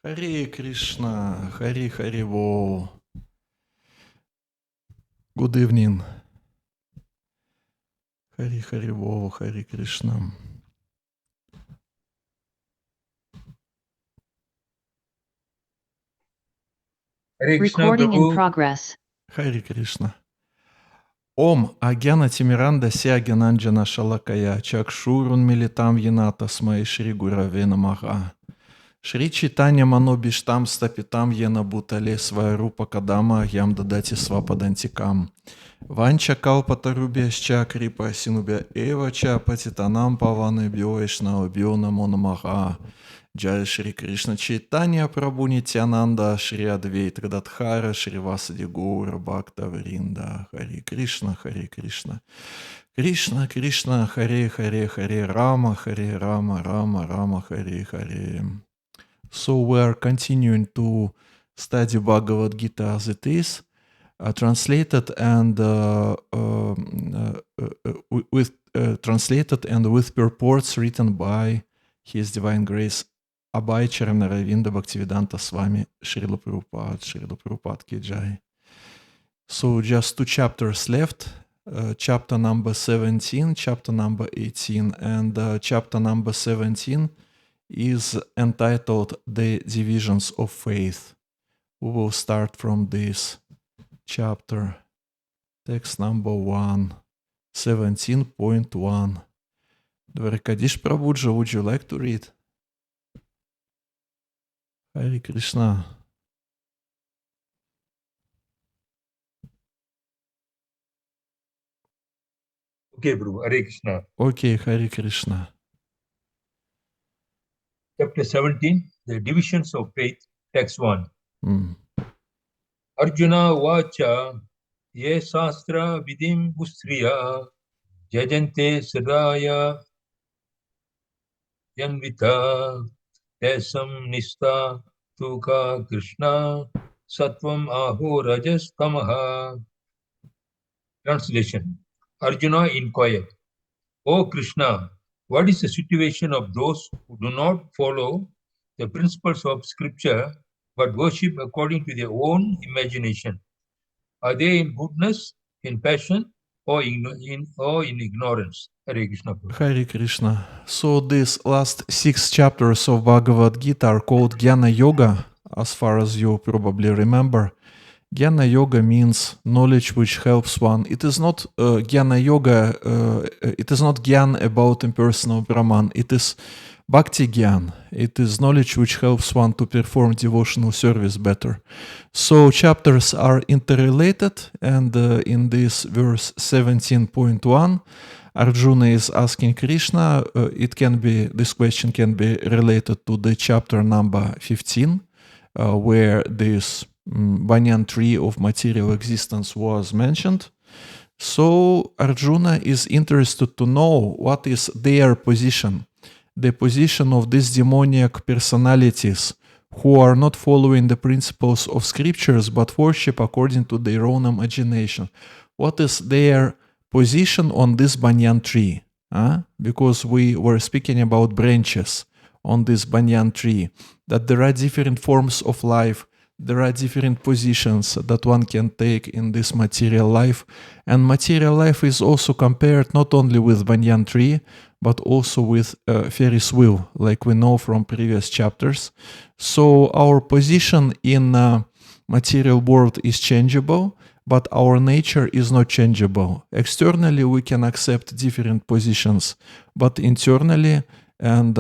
Hare Krishna, Hare Hare Wo. Good evening. Hare Hare Wo, Hare Krishna. Hare Krishna, Recording in Prabhu. progress. Hare Krishna. Om Agena Timiranda Syaginanjana Shalakaya Chakshurun Militam Yenata Smai Shri Gurave Namaha. Shri Chaitanya Manobishtam Stapitam Yena Bhutale Svarupa Kadama Yam Dadati Svapadantikam. Vancha Kalpatarubhyascha Kripa Sinubhya Eva Cha Patitanam Pavanebhyo Vaishnavabhyo Namo Namaha. Jai Shri Krishna Chaitanya Prabhu Nityananda Shri Advaita Gadadhara Shri Vasadi Gaura Bhakta Vrinda. Hare Krishna, Hare Krishna. Krishna Krishna Hare Hare Hare Rama Hare Rama Rama Rama Hare Hare. So we are continuing to study Bhagavad Gita as it is, translated and with purports written by His Divine Grace Abhay Charanaravinda Bhaktivedanta Swami Srila Prabhupada Ki Jai. So just 2 chapters left, chapter number 17, chapter number 18, and chapter number 17 is entitled The Divisions of Faith. We will start from this chapter, text number 1, 17.1. Dwarkadish Prabhuji, would you like to read? Hare Krishna. Okay, Prabhu. Hare Krishna. Okay, Hare Krishna. Chapter 17, The Divisions of Faith, Text 1. Arjuna Vacha Ye Sastra Vidim Ustriya Jajante Sadaya Yanvita Tesam Nista Tuka Krishna Sattvam Aho Rajas Tamaha. Translation. Arjuna inquired, O Krishna, what is the situation of those who do not follow the principles of scripture but worship according to their own imagination? Are they in goodness, in passion, or in ignorance? Hare Krishna. Hare Krishna. So these last 6 chapters of Bhagavad Gita are called Jnana Yoga, as far as you probably remember. Jnana Yoga means knowledge which helps one. It is not Jnana Yoga, it is not Gyan about impersonal Brahman, it is Bhakti Gyan. It is knowledge which helps one to perform devotional service better. So chapters are interrelated, and in this verse 17.1, Arjuna is asking Krishna, this question can be related to the chapter number 15, where this banyan tree of material existence was mentioned. So Arjuna is interested to know what is their position, the position of these demoniac personalities who are not following the principles of scriptures but worship according to their own imagination. What is their position on this banyan tree? Because we were speaking about branches on this banyan tree, that there are different forms of life, there are different positions that one can take in this material life, and material life is also compared not only with banyan tree, but also with Ferris wheel, like we know from previous chapters. So our position in material world is changeable, but our nature is not changeable. Externally, we can accept different positions, but internally, and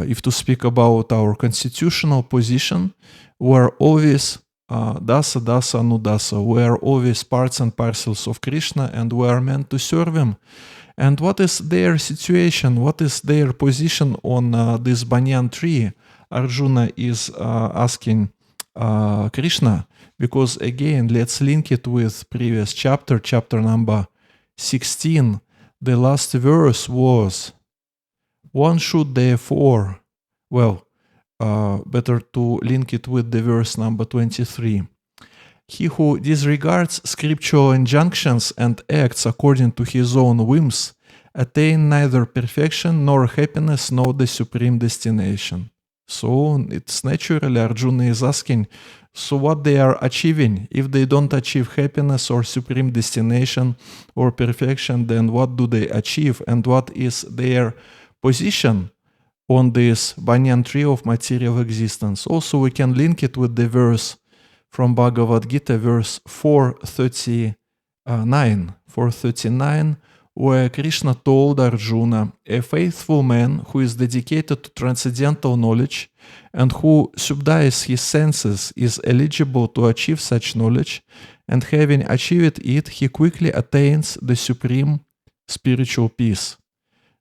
if to speak about our constitutional position, we are always dasa, dasa, anudasa. We are always parts and parcels of Krishna, and we are meant to serve Him. And what is their situation? What is their position on this banyan tree? Arjuna is asking Krishna, because again, let's link it with previous chapter, chapter number 16. The last verse was, one should therefore, better to link it with the verse number 23. He who disregards scriptural injunctions and acts according to his own whims attain neither perfection nor happiness nor the supreme destination. So it's naturally Arjuna is asking, so what they are achieving? If they don't achieve happiness or supreme destination or perfection, then what do they achieve? And what is their position on this banyan tree of material existence? Also, we can link it with the verse from Bhagavad Gita, verse 439, where Krishna told Arjuna, a faithful man who is dedicated to transcendental knowledge and who subdues his senses is eligible to achieve such knowledge, and having achieved it, he quickly attains the supreme spiritual peace.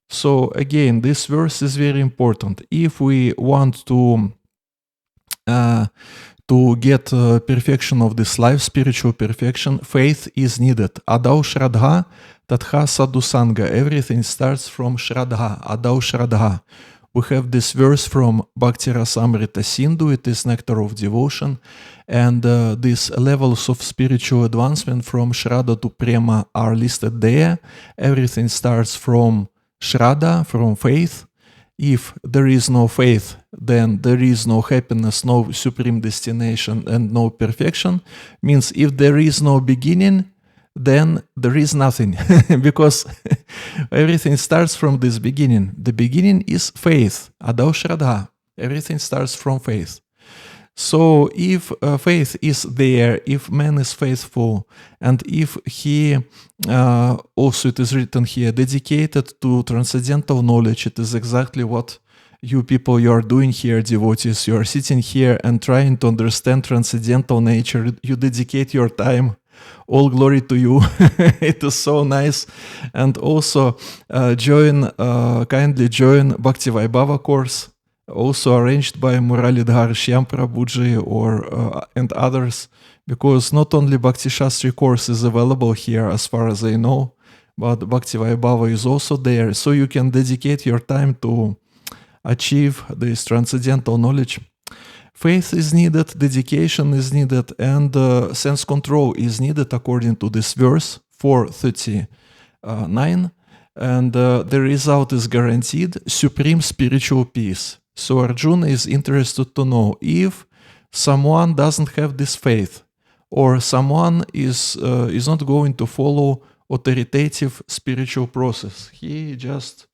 So again, this verse is very important. If we want to get perfection of this life, spiritual perfection, faith is needed. Adau Shraddha, Tatha Sadhu Sangha. Everything starts from Shraddha, Adau Shraddha. We have this verse from Bhakti Rasamrita Sindhu, it is nectar of devotion, and these levels of spiritual advancement from Shraddha to Prema are listed there. Everything starts from Shraddha, from faith. If there is no faith, then there is no happiness, no supreme destination, and no perfection. Means if there is no beginning, then there is nothing, because everything starts from this beginning. The beginning is faith, Adau Shraddha. Everything starts from faith. So if faith is there, if man is faithful, and if he, also it is written here, dedicated to transcendental knowledge, it is exactly what you people, you are doing here, devotees. You are sitting here and trying to understand transcendental nature. You dedicate your time. All glory to you. It is so nice. And also kindly join Bhakti Vaibhava course, also arranged by Muralidhar Shyam Prabhuji and others, because not only Bhakti Shastri course is available here as far as I know, but Bhakti Vaibhava is also there, so you can dedicate your time to achieve this transcendental knowledge. Faith is needed, dedication is needed, and sense control is needed according to this verse 439, and the result is guaranteed, supreme spiritual peace. So Arjuna is interested to know if someone doesn't have this faith, or someone is not going to follow authoritative spiritual process. He just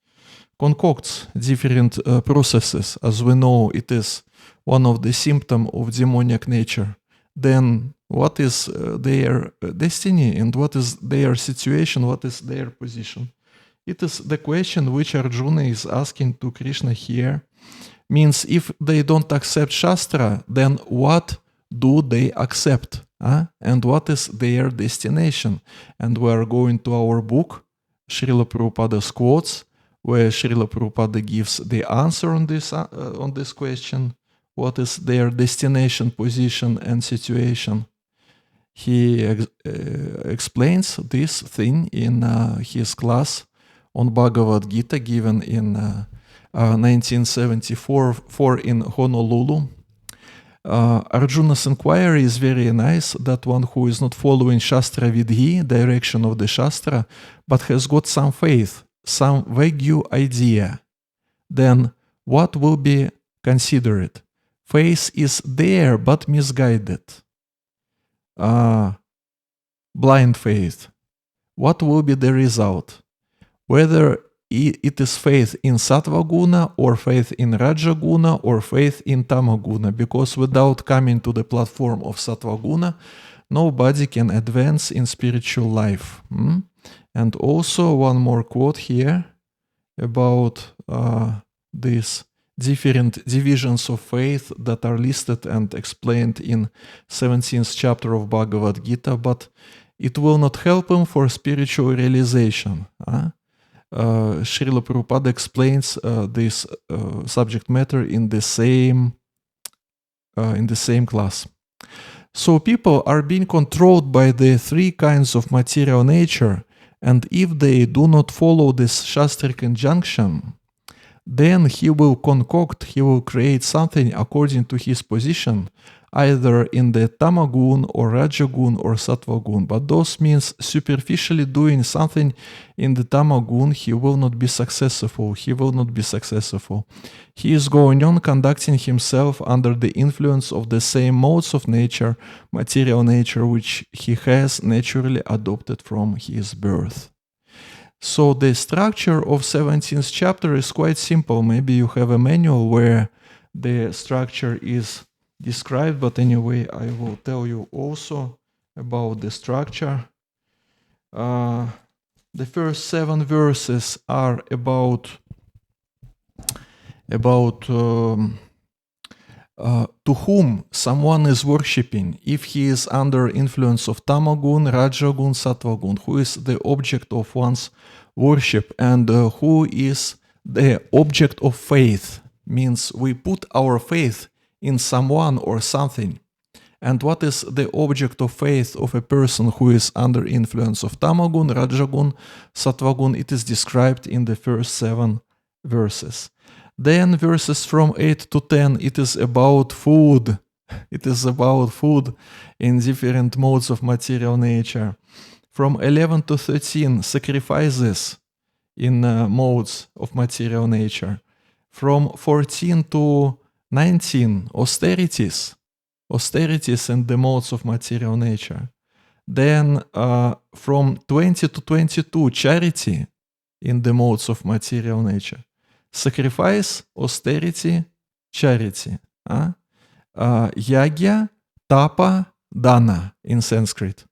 concocts different processes. As we know, it is one of the symptoms of demonic nature. Then what is their destiny, and what is their situation, what is their position? It is the question which Arjuna is asking to Krishna here. Means if they don't accept Shastra, then what do they accept? And what is their destination? And we are going to our book, Srila Prabhupada's quotes, where Srila Prabhupada gives the answer on this question. What is their destination, position, and situation? He explains this thing in his class on Bhagavad Gita given in 1974 in Honolulu. Arjuna's inquiry is very nice, that one who is not following Shastra Vidhi, direction of the Shastra, but has got some faith, some vague idea, then what will be considered? Faith is there but misguided. Blind faith. What will be the result? Whether it is faith in Sattva Guna, or faith in Raja Guna, or faith in Tama Guna, because without coming to the platform of Sattva Guna, nobody can advance in spiritual life. And also one more quote here about these different divisions of faith that are listed and explained in 17th chapter of Bhagavad Gita, but it will not help him for spiritual realization. Srila Prabhupada explains this subject matter in the same class. So people are being controlled by the three kinds of material nature, and if they do not follow this Shastric injunction, then he will concoct, he will create something according to his position, either in the tamagun or rajagun or sattvagun. But those means superficially doing something in the tamagun, he will not be successful. He will not be successful. He is going on conducting himself under the influence of the same modes of nature, material nature, which he has naturally adopted from his birth. So the structure of 17th chapter is quite simple. Maybe you have a manual where the structure is described, but anyway, I will tell you also about the structure. The first 7 verses are about to whom someone is worshipping, if he is under influence of tamagun, rajagun, sattvagun, who is the object of one's worship, and who is the object of faith, means we put our faith in someone or something. And what is the object of faith of a person who is under influence of tamagun, rajagun, sattvagun? It is described in the first 7 verses. Then verses from 8 to 10, it is about food. It is about food in different modes of material nature. From 11 to 13, sacrifices in modes of material nature. From 14 to 19, austerities in the modes of material nature. Then from 20 to 22, charity in the modes of material nature. Sacrifice, austerity, charity. Yagya, tapa, dana in Sanskrit.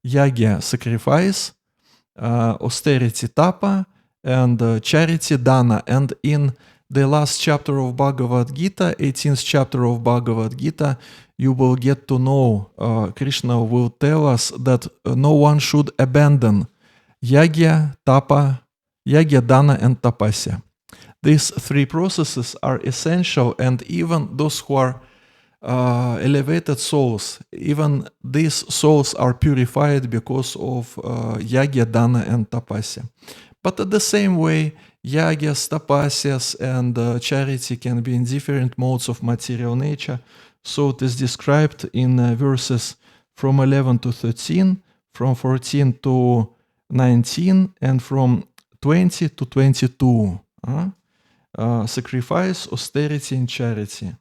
Yagya, sacrifice, austerity, tapa, and charity, dana. And in the last chapter of Bhagavad Gita, 18th chapter of Bhagavad Gita, you will get to know, Krishna will tell us that no one should abandon yagya, tapa, yagya, dana, and tapasya. These 3 processes are essential, and even those who are elevated souls, even these souls are purified because of yagya, dana, and tapasya. But at the same way, yagyas, tapasyas, and charity can be in different modes of material nature. So it is described in verses from 11 to 13, from 14 to 19, and from 20 to 22. Sacrifice, austerity, and charity.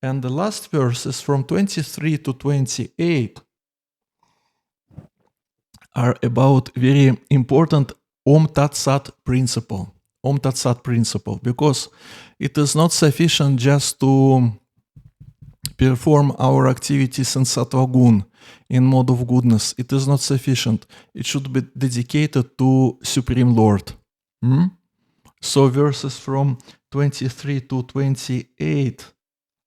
And the last verses from 23 to 28 are about very important Om Tat Sat principle. Om Tat Sat principle, because it is not sufficient just to perform our activities in Sattvagun, in mode of goodness. It is not sufficient. It should be dedicated to Supreme Lord. So verses from 23 to 28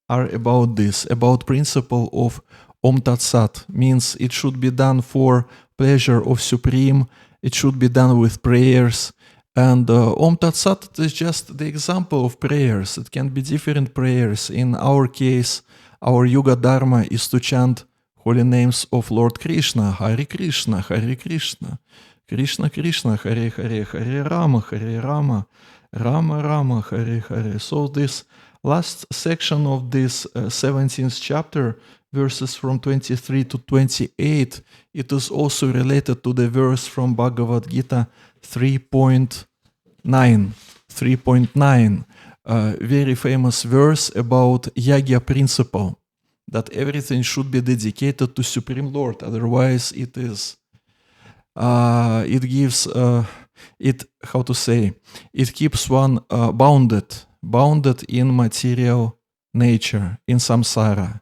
are about this, about principle of Om Tat Sat. Means it should be done for pleasure of Supreme. It should be done with prayers. And Om Tat Sat is just the example of prayers. It can be different prayers. In our case, our Yuga Dharma is to chant holy names of Lord Krishna, Hare Krishna, Hare Krishna, Krishna Krishna, Hare Hare, Hare Rama, Hare Rama, Rama Rama, Hare Hare. So this last section of this 17th chapter, verses from 23 to 28, it is also related to the verse from Bhagavad Gita 3.9. Very famous verse about Yagya principle, that everything should be dedicated to Supreme Lord. Otherwise, it gives, it keeps one bounded in material nature, in samsara.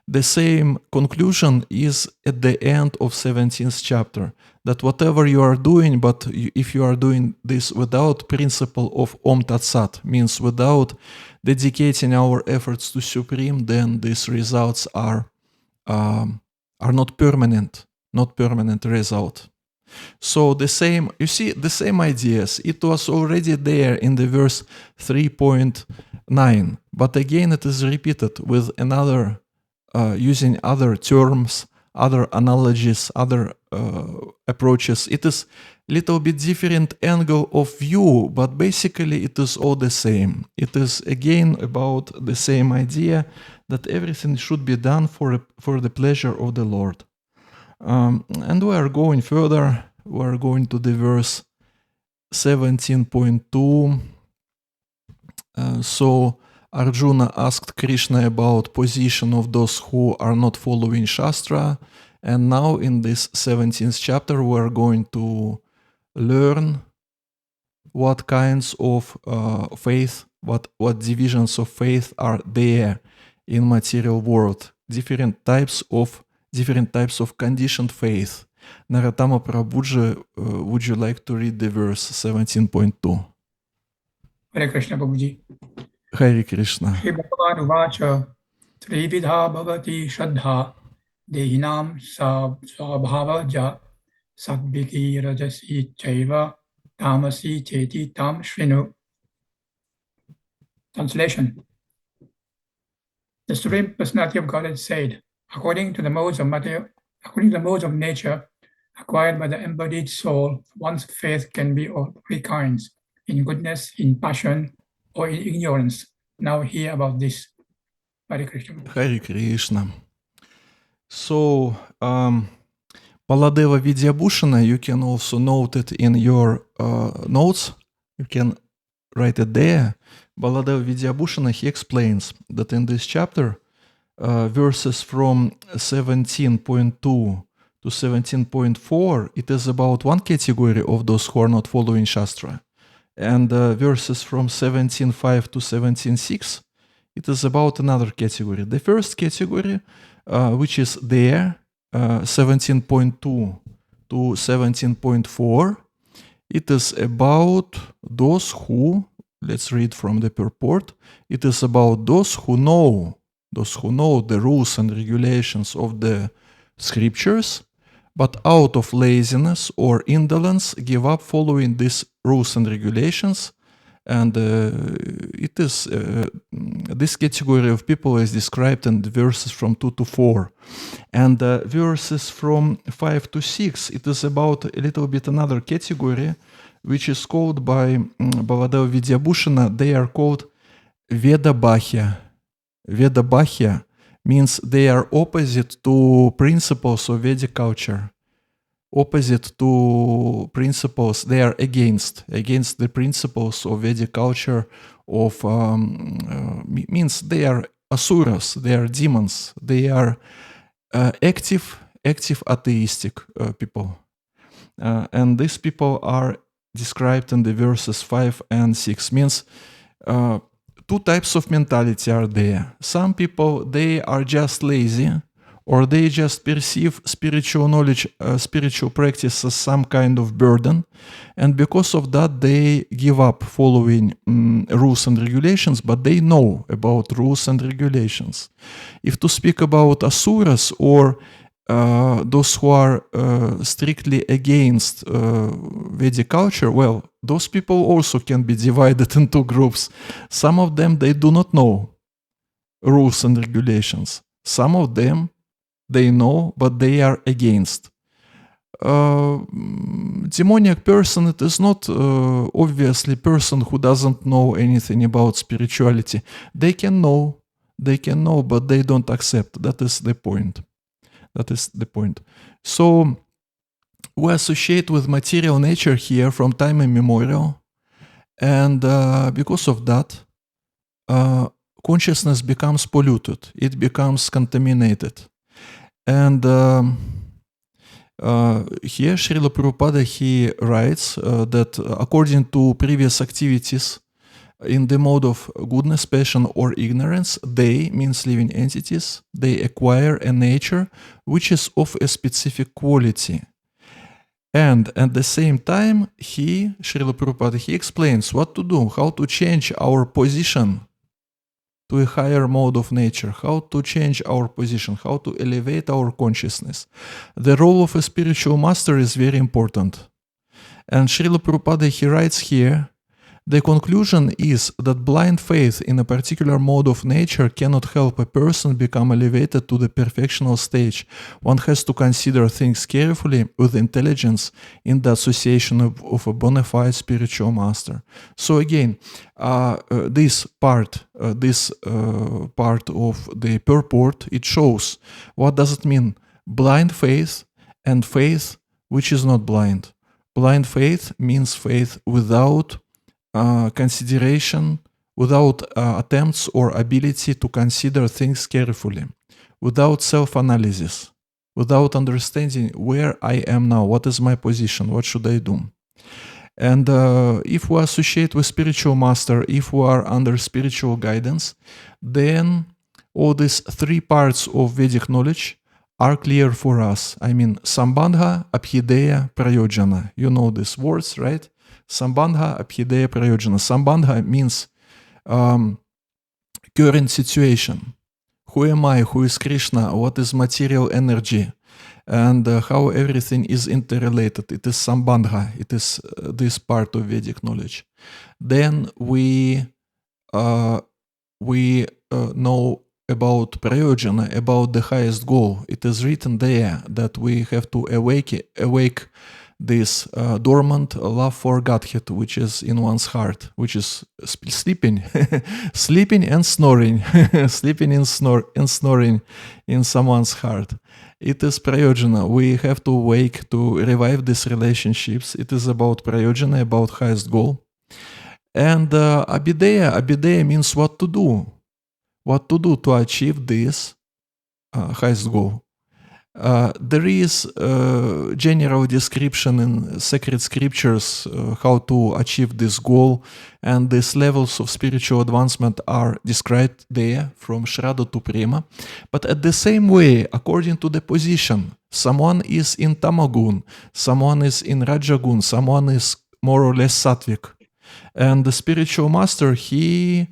The same conclusion is at the end of 17th chapter, that whatever you are doing, but if you are doing this without principle of Om Tat Sat, means without dedicating our efforts to Supreme, then these results are not permanent result. So the same, you see, the same ideas, it was already there in the verse 3.9, but again it is repeated with another using other terms, other analogies, other approaches. It is little bit different angle of view, but basically it is all the same. It is again about the same idea that everything should be done for the pleasure of the Lord. And we are going further. We are going to the verse 17.2. So Arjuna asked Krishna about position of those who are not following Shastra. And now in this 17th chapter, we are going to learn what kinds of faith, what divisions of faith are there in material world. Different types of conditioned faith. Narottama Prabhuji, would you like to read the verse 17.2? Hare Krishna Prabhuji. Hare Krishna. Shri Bhagavan Uvacha Trividha Bhavati Shraddha Dehinam Svabhavaja Satviki Rajasi Chaiva Tamasi Cheti Tam Shrinu. Translation. The Supreme Personality of Godhead said, according to the modes of nature acquired by the embodied soul, one's faith can be of three kinds: in goodness, in passion, or in ignorance. Now hear about this. Hare Krishna. Hare Krishna. So, Baladeva Vidyabhushana, you can also note it in your notes. You can write it there. Baladeva Vidyabhushana, he explains that in this chapter, verses from 17.2 to 17.4, it is about one category of those who are not following Shastra. And verses from 17.5 to 17.6, it is about another category. The first category, which is there, 17.2 to 17.4, it is about those who, let's read from the purport, it is about those who know the rules and regulations of the scriptures, but out of laziness or indolence give up following these rules and regulations. And it is this category of people is described in the verses from 2 to 4. And verses from 5 to 6, it is about a little bit another category, which is called by Baladeva Vidyabhushana, they are called Vedabhya. Vedabhya means they are opposite to principles of Vedic culture. Opposite to principles, they are against the principles of Vedic culture of, means they are asuras, they are demons, they are active atheistic people. And these people are described in the verses 5 and 6, means two types of mentality are there. Some people, they are just lazy, or they just perceive spiritual knowledge, spiritual practice as some kind of burden, and because of that they give up following rules and regulations, but they know about rules and regulations. If to speak about asuras or those who are strictly against Vedic culture, well, those people also can be divided into groups. Some of them, they do not know rules and regulations. Some of them, they know, but they are against. Demoniac person, it is not obviously person who doesn't know anything about spirituality. They can know, but they don't accept. That is the point. So we associate with material nature here from time immemorial, and because of that, consciousness becomes polluted. It becomes contaminated. And here Srila Prabhupada, he writes that according to previous activities in the mode of goodness, passion, or ignorance, they, means living entities, they acquire a nature which is of a specific quality. And at the same time, Srila Prabhupada, he explains what to do, how to change our position to a higher mode of nature, how to change our position, how to elevate our consciousness. The role of a spiritual master is very important. And Srila Prabhupada, he writes here The conclusion is that blind faith in a particular mode of nature cannot help a person become elevated to the perfectional stage. One has to consider things carefully with intelligence in the association of a bona fide spiritual master. So again, this part of the purport, it shows what does it mean, blind faith and faith which is not blind. Blind faith means faith without consideration, without attempts or ability to consider things carefully, without self-analysis, without understanding where I am now, what is my position, what should I do. And if we associate with spiritual master, if we are under spiritual guidance, then all these three parts of Vedic knowledge are clear for us. I mean, Sambandha, Abhideya, Prayojana. You know these words, right? Sambandha, Abhideya, Prayojana. Sambandha means current situation. Who am I? Who is Krishna? What is material energy? And how everything is interrelated. It is Sambandha. It is this part of Vedic knowledge. Then we know about Prayojana, about the highest goal. It is written there that we have to awake this dormant love for Godhead, which is in one's heart, which is sleeping, sleeping and snoring, sleeping and snoring in someone's heart. It is Prayojana. We have to wake to revive these relationships. It is about Prayojana, about highest goal. And Abhideya means what to do. What to do to achieve this highest goal. There is a general description in sacred scriptures how to achieve this goal, and these levels of spiritual advancement are described there from Shraddha to Prema. But at the same way, according to the position, someone is in Tamagun, someone is in Rajagun, someone is more or less Sattvic. And the spiritual master, he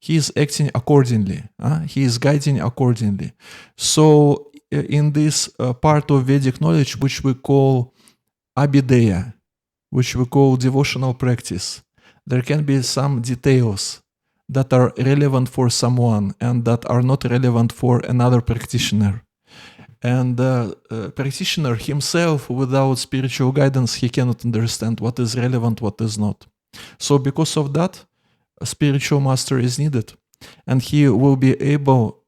is acting accordingly. He is guiding accordingly. So in this part of Vedic knowledge, which we call Abhideya, which we call devotional practice, there can be some details that are relevant for someone and that are not relevant for another practitioner. And the practitioner himself, without spiritual guidance, he cannot understand what is relevant, what is not. So because of that, a spiritual master is needed, and he will be able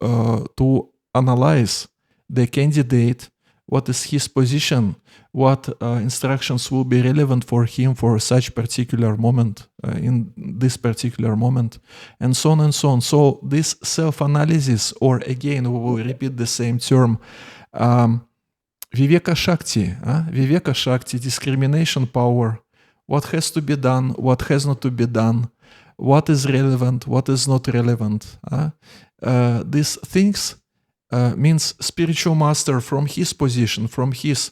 to analyze the candidate, what is his position, what instructions will be relevant for him for such particular moment, in this particular moment, and so on and so on. So this self-analysis, or again, we will repeat the same term, Viveka Shakti, discrimination power, what has to be done, what has not to be done, what is relevant, what is not relevant. These things means spiritual master from his position, from his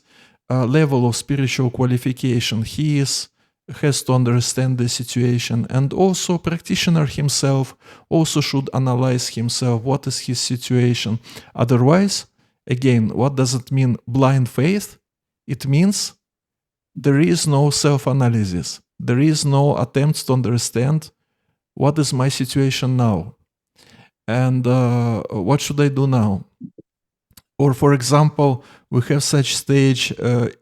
level of spiritual qualification, he has to understand the situation, and also practitioner himself also should analyze himself, what is his situation. Otherwise, again, what does it mean, blind faith? It means there is no self-analysis. There is no attempts to understand what is my situation now, and what should I do now? Or, for example, we have such stage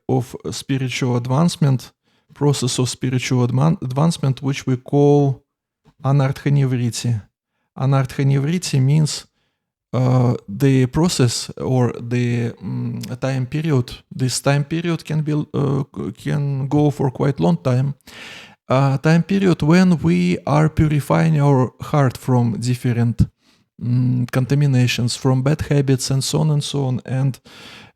of spiritual advancement, process of spiritual advancement, which we call anartha-nivriti. Anartha-nivriti means the process or the time period. This time period can go for quite long time. Time period when we are purifying our heart from different contaminations, from bad habits, and so on and so on. And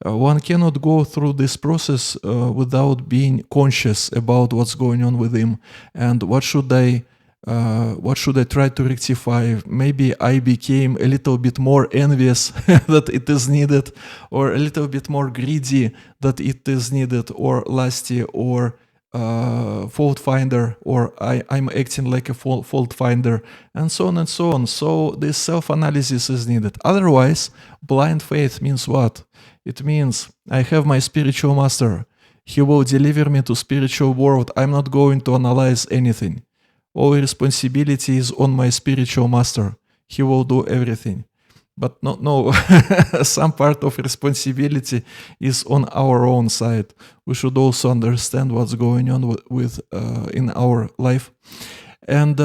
one cannot go through this process without being conscious about what's going on with him, and what should I try to rectify. Maybe I became a little bit more envious that it is needed, or a little bit more greedy that it is needed, or lusty, or fault finder, or I'm acting like a fault finder, and so on and so on. So this self-analysis is needed. Otherwise, blind faith means what? It means I have my spiritual master. He will deliver me to spiritual world. I'm not going to analyze anything. All responsibility is on my spiritual master. He will do everything. But no, some part of responsibility is on our own side. We should also understand what's going on with in our life. And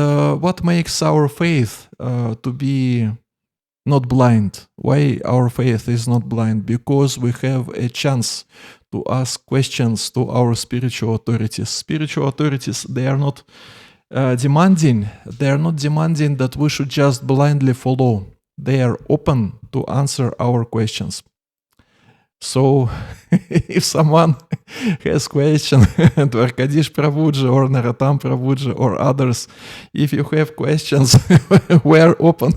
what makes our faith to be not blind? Why our faith is not blind? Because we have a chance to ask questions to our spiritual authorities. Spiritual authorities, they are not demanding that we should just blindly follow. They are open to answer our questions. So, if someone has question to Arkadish Prabhuji or Narottam Prabhuji or others, if you have questions, we are open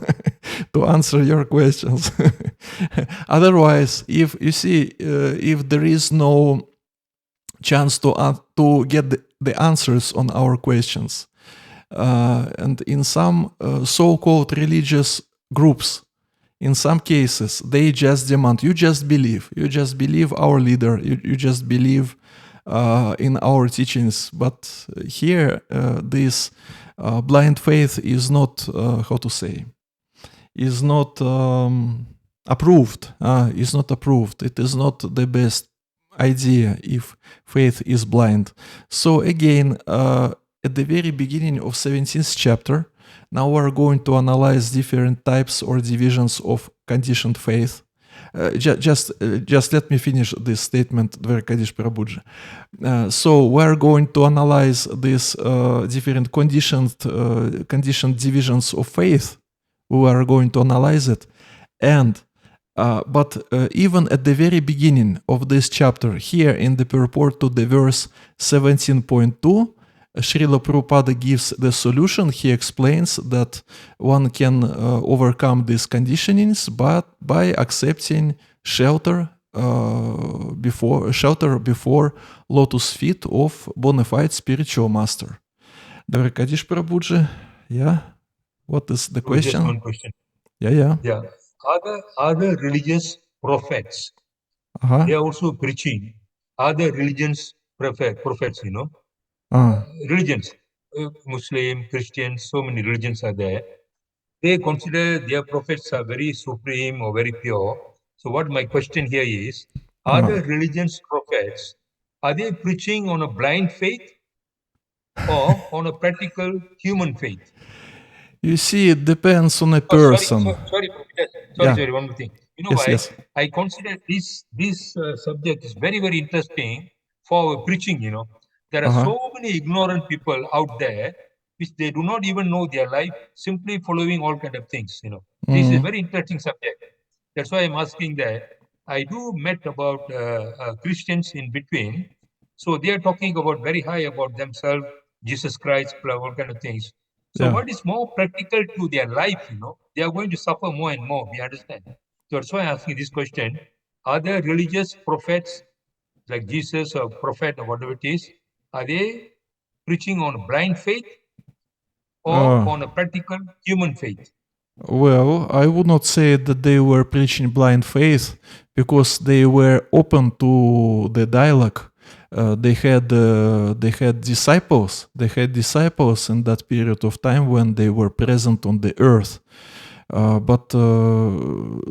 to answer your questions. Otherwise, if you see, if there is no chance to get the answers on our questions, and in some so-called religious groups, in some cases, they just demand, you just believe our leader, you just believe in our teachings. But here, this blind faith is not, is not approved. Is not approved. It is not the best idea if faith is blind. So again, at the very beginning of 17th chapter, now we're going to analyze different types or divisions of conditioned faith. Just let me finish this statement, Dvarkadish Prabhuji. So we're going to analyze these different conditioned divisions of faith. We are going to analyze it. And but even at the very beginning of this chapter, here in the purport to the verse 17.2, Srila Prabhupada gives the solution. He explains that one can overcome these conditionings but by accepting shelter before lotus feet of bona fide spiritual master. Dvarkadish Prabhuji, yeah? What is the question? Just one question. Yeah. Are the religious prophets, they are also preaching? Are the religions prophets, religions, Muslim, Christian, so many religions are there. They consider their prophets are very supreme or very pure. So what my question here is, are the religions prophets, are they preaching on a blind faith or on a practical human faith? You see, it depends on a person. Sorry, one more thing. You know why? Yes. I consider this subject is very, very interesting for preaching, There are so many ignorant people out there which they do not even know their life, simply following all kind of things, This is a very interesting subject. That's why I'm asking that. I do met about Christians in between. So they are talking about very high about themselves, Jesus Christ, all kind of things. So what is more practical to their life, they are going to suffer more and more, we understand. So that's why I'm asking this question. Are there religious prophets like Jesus or prophet or whatever it is, are they preaching on blind faith or on a practical human faith? Well, I would not say that they were preaching blind faith because they were open to the dialogue. They had disciples. They had disciples in that period of time when they were present on the earth. But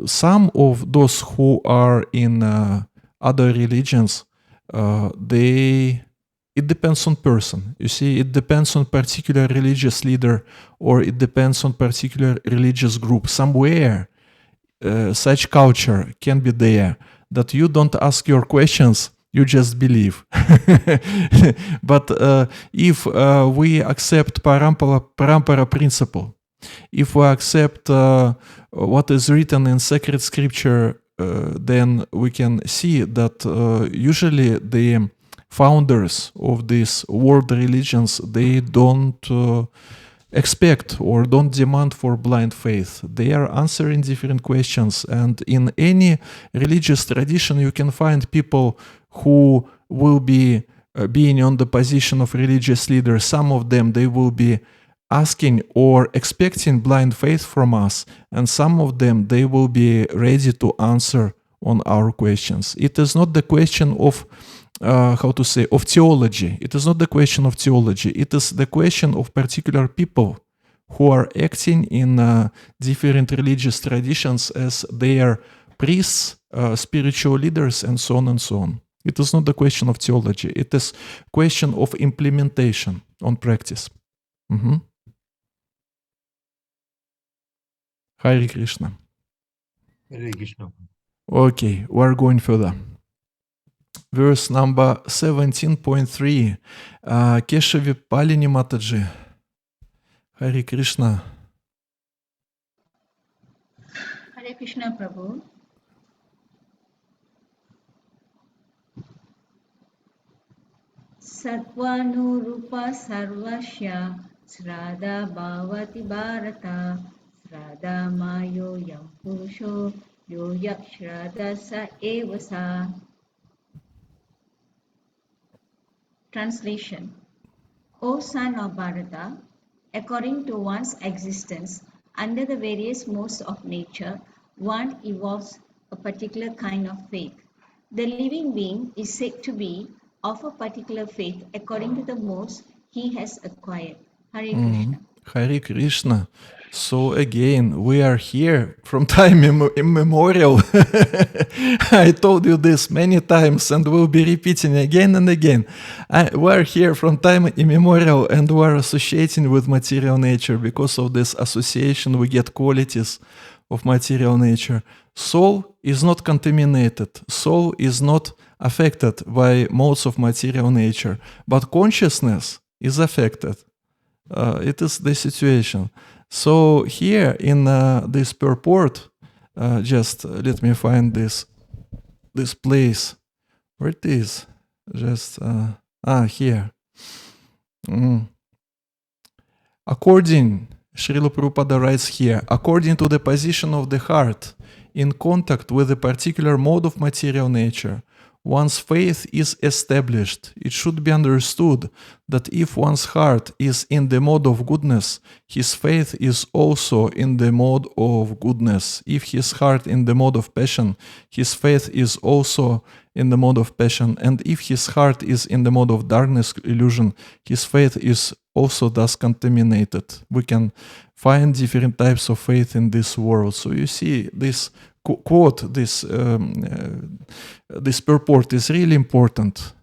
some of those who are in other religions, it depends on person. You see, it depends on particular religious leader or it depends on particular religious group. Somewhere such culture can be there that you don't ask your questions, you just believe. But if we accept parampara principle, if we accept what is written in sacred scripture, then we can see that usually the founders of these world religions, they don't expect or don't demand for blind faith. They are answering different questions. And in any religious tradition, you can find people who will be being on the position of religious leaders. Some of them, they will be asking or expecting blind faith from us. And some of them, they will be ready to answer on our questions. It is not the question of how to say, of theology. It is not the question of theology. It is the question of particular people who are acting in different religious traditions as their priests, spiritual leaders, and so on and so on. It is not the question of theology. It is question of implementation on practice. Hare Krishna. Hare Krishna. Okay, we're going further. Verse number 17.3. Keshavi Palini Mataji. Hare Krishna. Hare Krishna, Prabhu. Sattvanurupa sarvasya srada bhavati bharata srada mayo yam purusho yoya shrada sa evasa. Translation. O son of Bharata, according to one's existence under the various modes of nature, one evolves a particular kind of faith. The living being is said to be of a particular faith according to the modes he has acquired. Hare Krishna. Hare Krishna. So again, we are here from time immemorial. I told you this many times and will be repeating again and again. We are here from time immemorial and we are associating with material nature. Because of this association, we get qualities of material nature. Soul is not contaminated. Soul is not affected by modes of material nature. But consciousness is affected. It is the situation. So here in this purport, just let me find this place. Where it is? Just here. According, Srila Prabhupada writes here, according to the position of the heart in contact with a particular mode of material nature, one's faith is established. It should be understood that if one's heart is in the mode of goodness, his faith is also in the mode of goodness. If his heart in the mode of passion, his faith is also in the mode of passion. And if his heart is in the mode of darkness, illusion, his faith is also thus contaminated. We can find different types of faith in this world. So you see this quote, this purport is really important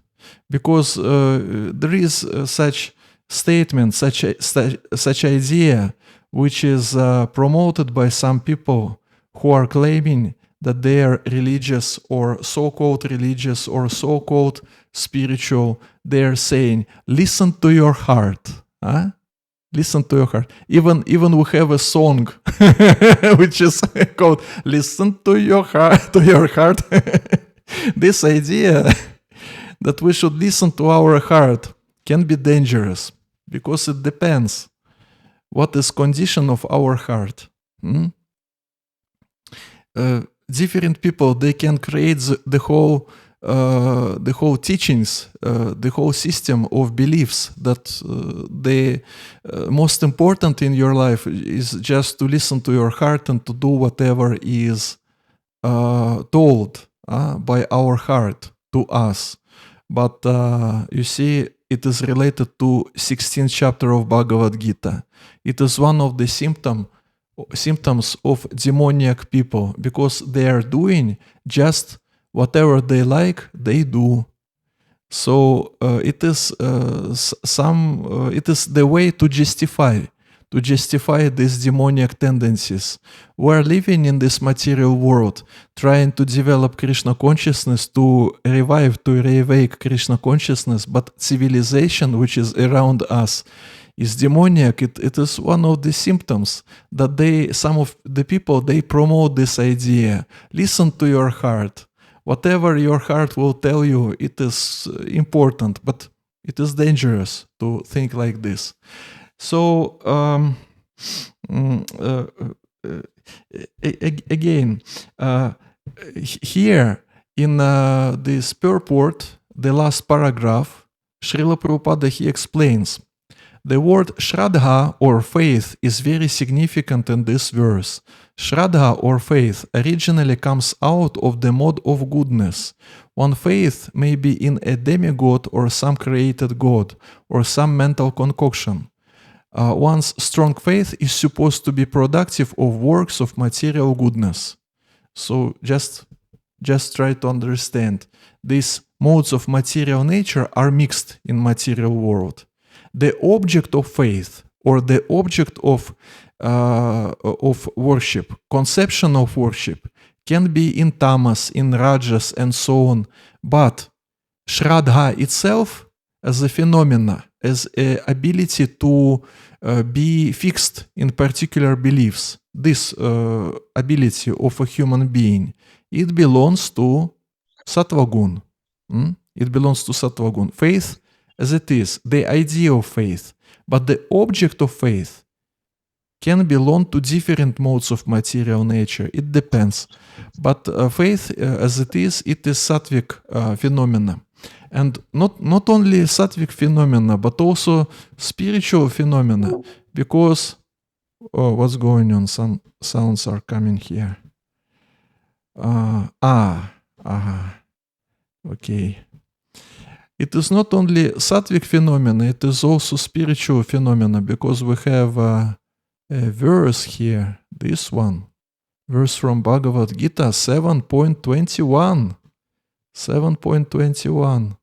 because there is such statement, such idea, which is promoted by some people who are claiming that they are religious or so-called religious or so-called spiritual. They are saying, "Listen to your heart." Huh? Listen to your heart. Even we have a song which is called "Listen to your heart." To your heart. This idea that we should listen to our heart can be dangerous because it depends what is condition of our heart. Different people, they can create the whole teachings, the whole system of beliefs that the most important in your life is just to listen to your heart and to do whatever is told by our heart to us. But you see, it is related to 16th chapter of Bhagavad Gita. It is one of the symptoms of demoniac people because they are doing just whatever they like, they do. So it is the way to justify these demoniac tendencies. We are living in this material world, trying to develop Krishna consciousness, to reawake Krishna consciousness, but civilization which is around us is demoniac. It is one of the symptoms that some of the people, they promote this idea. Listen to your heart. Whatever your heart will tell you, it is important, but it is dangerous to think like this. So, again, here in this purport, the last paragraph, Srila Prabhupada, he explains The word Shraddha or faith is very significant in this verse. Shraddha or faith originally comes out of the mode of goodness. One faith may be in a demigod or some created god or some mental concoction. One's strong faith is supposed to be productive of works of material goodness. So just try to understand. These modes of material nature are mixed in material world. The object of faith or the object of worship, conception of worship, can be in tamas, in rajas, and so on. But Shraddha itself, as a phenomena, as an ability to be fixed in particular beliefs, this ability of a human being, it belongs to Sattvagun. It belongs to Sattvagun. Faith, as it is, the idea of faith, but the object of faith can belong to different modes of material nature. It depends. But faith, as it is sattvic phenomena. And not only sattvic phenomena, but also spiritual phenomena. Because, what's going on? Some sounds are coming here. Okay. It is not only sattvic phenomena, it is also spiritual phenomena, because we have a verse here, this one, verse from Bhagavad Gita 7.21. 7.21.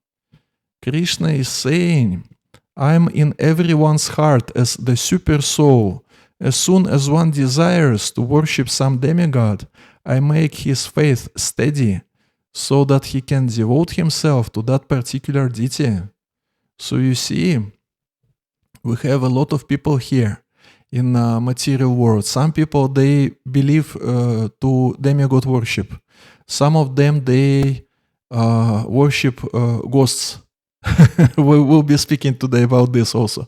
Krishna is saying, I am in everyone's heart as the super soul. As soon as one desires to worship some demigod, I make his faith steady, so that he can devote himself to that particular deity. So you see, we have a lot of people here in material world. Some people, they believe to demigod worship. Some of them, they worship ghosts. We will be speaking today about this also.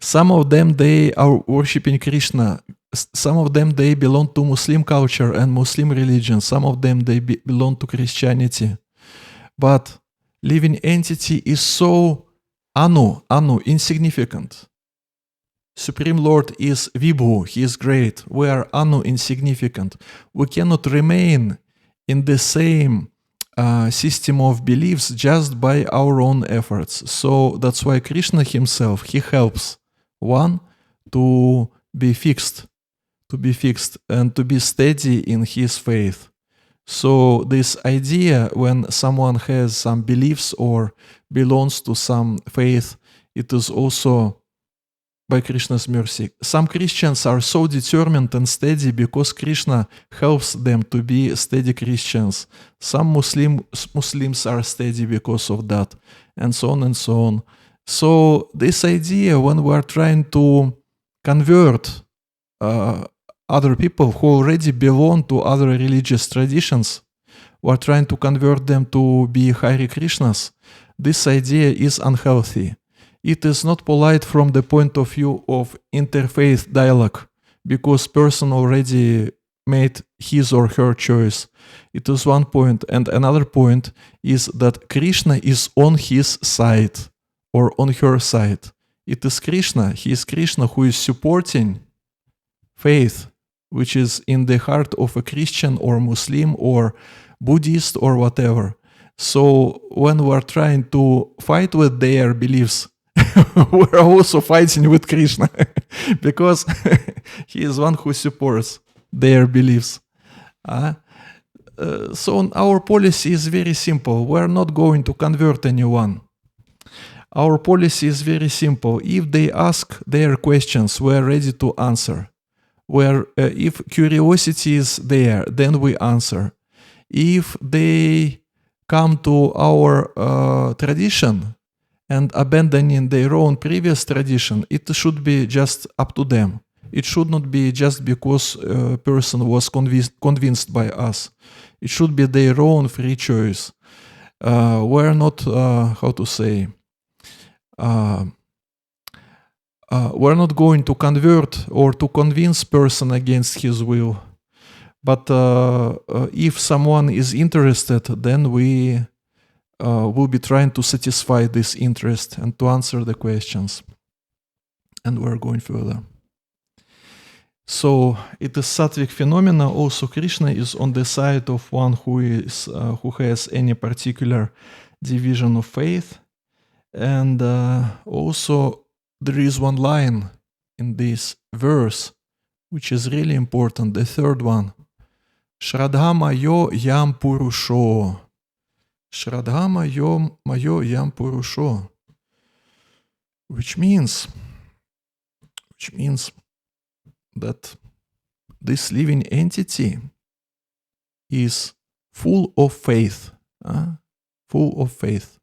Some of them, they are worshiping Krishna. Some of them, they belong to Muslim culture and Muslim religion. Some of them, they belong to Christianity. But living entity is so anu, insignificant. Supreme Lord is Vibhu, He is great. We are anu, insignificant. We cannot remain in the same system of beliefs just by our own efforts. So that's why Krishna himself, he helps one to be fixed and to be steady in his faith. So this idea, when someone has some beliefs or belongs to some faith, it is also by Krishna's mercy. Some Christians are so determined and steady because Krishna helps them to be steady Christians. Some Muslims are steady because of that, and so on and so on. So this idea, when we are trying to convert other people who already belong to other religious traditions, we are trying to convert them to be Hare Krishnas, this idea is unhealthy. It is not polite from the point of view of interfaith dialogue, because person already made his or her choice. It is one point. And another point is that Krishna is on his side or on her side. It is Krishna, he is Krishna who is supporting faith, which is in the heart of a Christian or Muslim or Buddhist or whatever. So when we are trying to fight with their beliefs, we're also fighting with Krishna because he is one who supports their beliefs. So our policy is very simple. We're not going to convert anyone. Our policy is very simple. If they ask their questions, we're ready to answer. If curiosity is there, then we answer. If they come to our tradition and abandoning their own previous tradition, it should be just up to them. It should not be just because a person was convinced by us. It should be their own free choice. We're not, we're not going to convert or to convince person against his will. But if someone is interested, then we will be trying to satisfy this interest and to answer the questions. And we're going further. So it is sattvic phenomena. Also, Krishna is on the side of one who has any particular division of faith. And also, there is one line in this verse which is really important, the third one. Shraddha mayo yam purusho. Shraddha mayo yam purusho. Which means that this living entity is full of faith. Full of faith.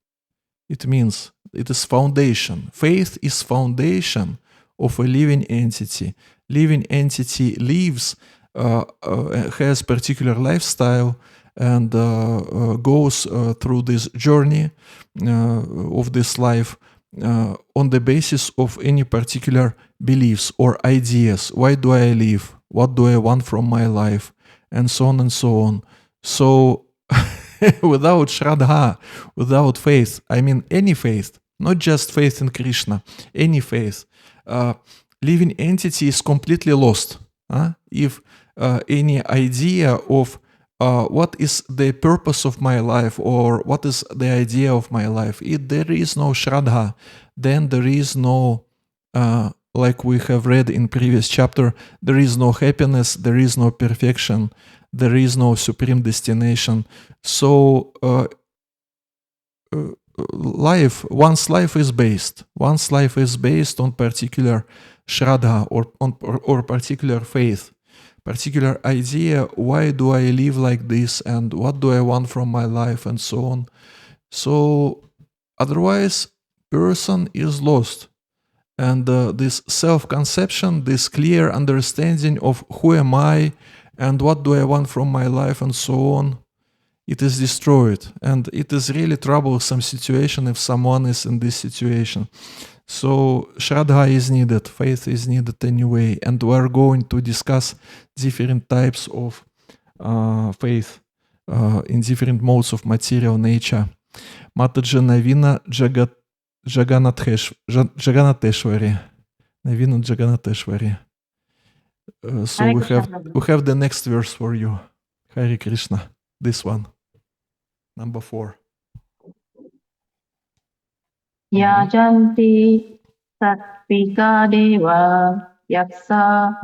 It means it is foundation. Faith is foundation of a living entity. Living entity lives, has particular lifestyle, and goes through this journey of this life on the basis of any particular beliefs or ideas. Why do I live? What do I want from my life? And so on and so on. So without Shraddha, without faith, I mean any faith, not just faith in Krishna, any faith, living entity is completely lost. If any idea of what is the purpose of my life or what is the idea of my life, if there is no Shraddha, then there is no, like we have read in previous chapter, there is no happiness, there is no perfection, there is no supreme destination. So one's life is based on particular Shraddha or particular faith, particular idea. Why do I live like this, and what do I want from my life, and so on. So otherwise, person is lost. And this self-conception, this clear understanding of who am I and what do I want from my life and so on, it is destroyed. And it is really troublesome situation if someone is in this situation. So Shraddha is needed, faith is needed anyway. And we are going to discuss different types of faith in different modes of material nature. Mataji Navina Jagannateshwari. Navina Jagannateshwari. So we have the next verse for you. Hare Krishna. This one. Number 4. Yajanti satvika deva yaksa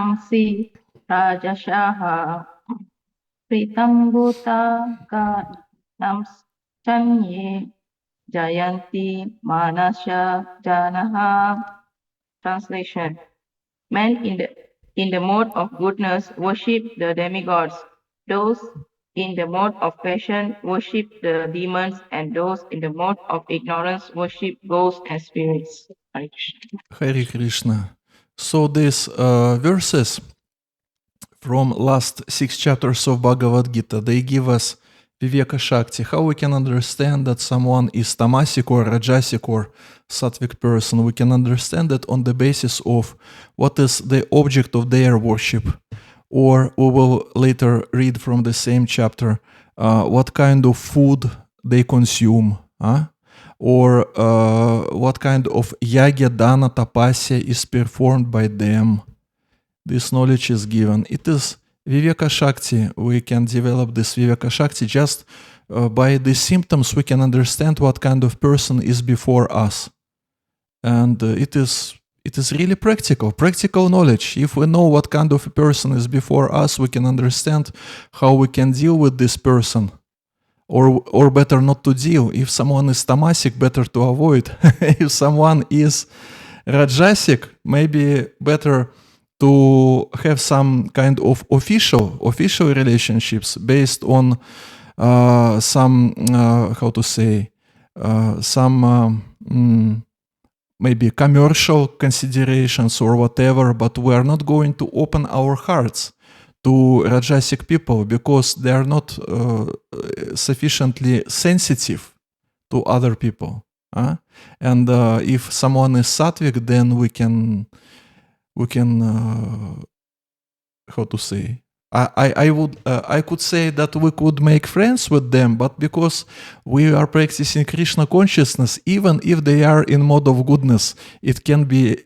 rakshamsi rajashaha pritambuta ka namschanye jayanti manasya janaha. Translation. Men in the mode of goodness worship the demigods. Those in the mode of passion worship the demons, and those in the mode of ignorance worship ghosts and spirits. Hare Krishna. Hare Krishna. So these verses from last 6 chapters of Bhagavad Gita, they give us Viveka Shakti, how we can understand that someone is tamasic or rajasic or sattvic person. We can understand that on the basis of what is the object of their worship. Or we will later read from the same chapter what kind of food they consume, or what kind of yagya, dana, tapasya is performed by them. This knowledge is given. It is Viveka Shakti. We can develop this Viveka Shakti just by the symptoms. We can understand what kind of person is before us, and it is really practical knowledge. If we know what kind of a person is before us, we can understand how we can deal with this person, or better not to deal. If someone is tamasic, better to avoid. If someone is rajasic, maybe better to have some kind of official relationships based on some maybe commercial considerations or whatever, but we are not going to open our hearts to rajasic people because they are not sufficiently sensitive to other people. And if someone is sattvic, then we can I could say that we could make friends with them, but because we are practicing Krishna consciousness, even if they are in mode of goodness, it can be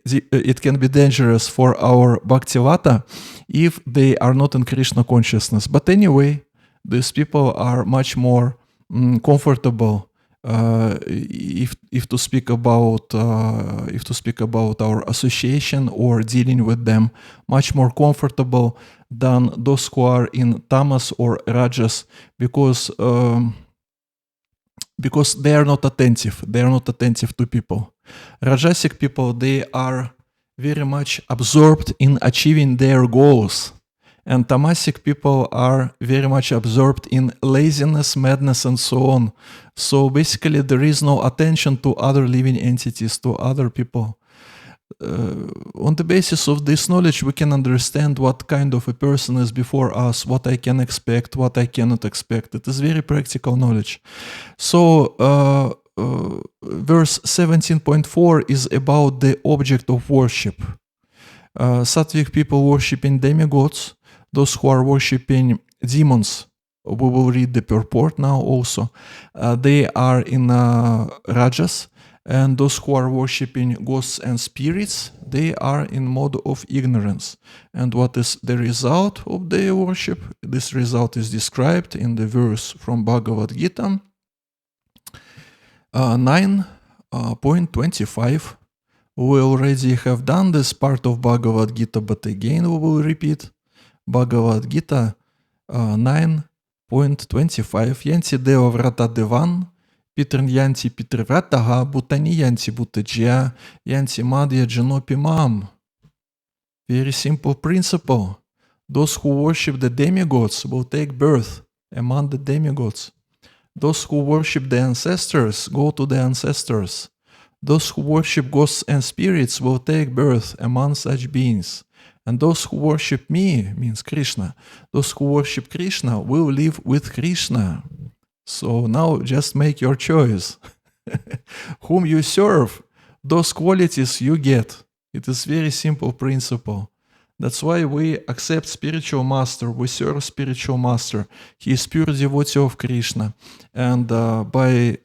dangerous for our bhaktivata if they are not in Krishna consciousness. But anyway, these people are much more comfortable if to speak about our association or dealing with them, much more comfortable than those who are in tamas or rajas, because they are not attentive. They are not attentive to people. Rajasic people, they are very much absorbed in achieving their goals. And tamasic people are very much absorbed in laziness, madness, and so on. So basically, there is no attention to other living entities, to other people. On the basis of this knowledge, we can understand what kind of a person is before us, what I can expect, what I cannot expect. It is very practical knowledge. So, verse 17.4 is about the object of worship. Sattvic people worshiping demigods, those who are worshiping demons, we will read the purport now also, they are in rajas, and those who are worshiping ghosts and spirits, they are in mode of ignorance. And what is the result of their worship? This result is described in the verse from Bhagavad Gita 9.25. We already have done this part of Bhagavad Gita, but again we will repeat. Bhagavad Gita 9.25. Yanti deva vrata devan, pitran yanti pitrivrataha, bhutani yanti bhutajya, yanti madhya janopimam. Very simple principle. Those who worship the demigods will take birth among the demigods. Those who worship the ancestors go to the ancestors. Those who worship ghosts and spirits will take birth among such beings. And those who worship me, means Krishna, those who worship Krishna will live with Krishna. So now just make your choice. Whom you serve, those qualities you get. It is very simple principle. That's why we accept spiritual master, we serve spiritual master. He is pure devotee of Krishna. And by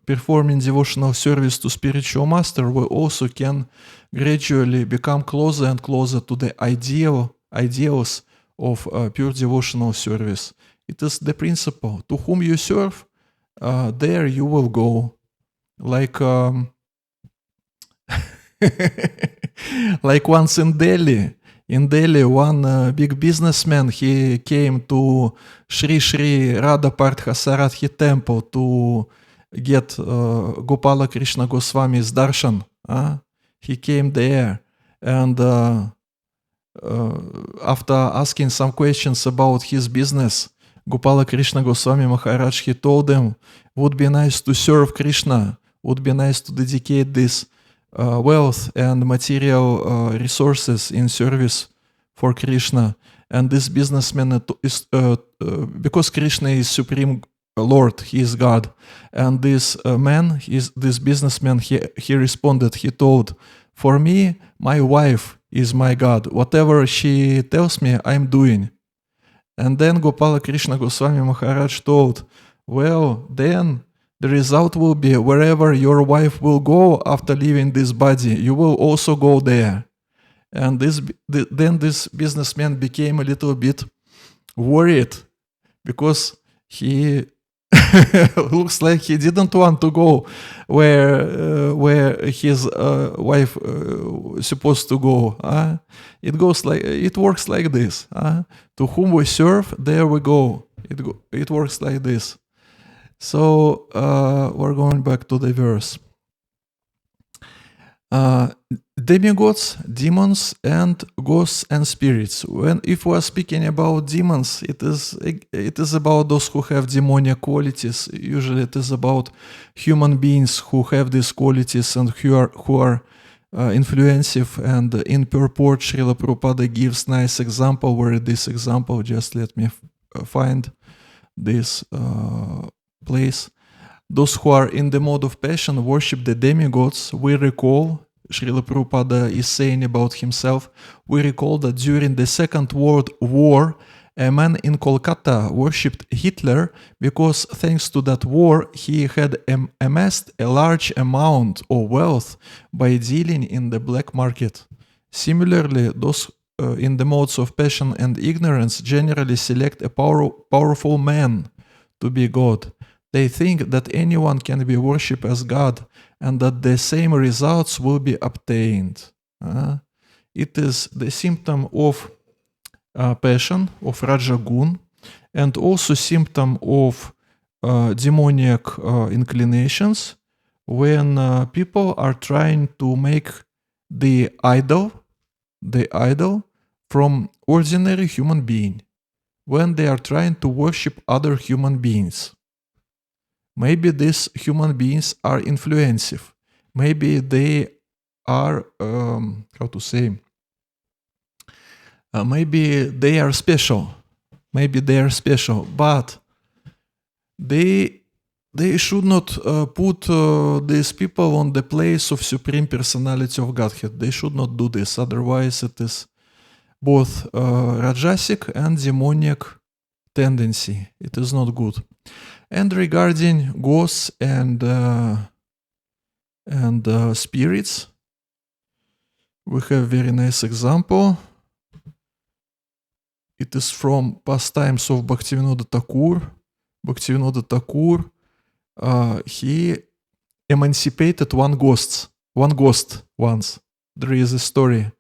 performing devotional service to spiritual master, we also can gradually become closer and closer to the ideals of pure devotional service. It is the principle. To whom you serve, there you will go. Like like once in Delhi. In Delhi, one big businessman, he came to Sri Sri Radha Parthasarathy temple to get Gopala Krishna Goswami's darshan. He came there, and after asking some questions about his business, Gopala Krishna Goswami Maharaj, he told them, would be nice to serve Krishna, would be nice to dedicate this wealth and material resources in service for Krishna. And this businessman is, because Krishna is Supreme Lord, he is God. And this this businessman, he responded, he told, for me, my wife is my God. Whatever she tells me, I'm doing. And then Gopala Krishna Goswami Maharaj told, well, then the result will be wherever your wife will go after leaving this body, you will also go there. And then this businessman became a little bit worried because he looks like he didn't want to go where his wife supposed to go. It works like this. To whom we serve, there we go. It works like this. So we're going back to the verse. Demigods, demons, and ghosts and spirits. If we are speaking about demons, it is about those who have demonic qualities. Usually, it is about human beings who have these qualities and who are influensive. And in purport, Srila Prabhupada gives nice example. Where this example? Just let me find this place. Those who are in the mode of passion worship the demigods. We recall, Srila Prabhupada is saying about himself, we recall that during the Second World War, A man in Kolkata worshipped Hitler because thanks to that war he had amassed a large amount of wealth by dealing in the black market. Similarly, those in the modes of passion and ignorance generally select a powerful man to be God. They think that anyone can be worshipped as God and that the same results will be obtained. It is the symptom of passion, of Rajagun, and also symptom of demoniac inclinations when people are trying to make the idol from ordinary human being, when they are trying to worship other human beings. Maybe these human beings are influensive. Maybe they are, maybe they are special. Maybe they are special, but they should not put these people on the place of Supreme Personality of Godhead. They should not do this. Otherwise, it is both Rajasic and demoniac tendency. It is not good. And regarding ghosts and spirits, we have very nice example. It is from pastimes of Bhaktivinoda Thakur. Bhaktivinoda Thakur, he emancipated one ghost once. There is a story.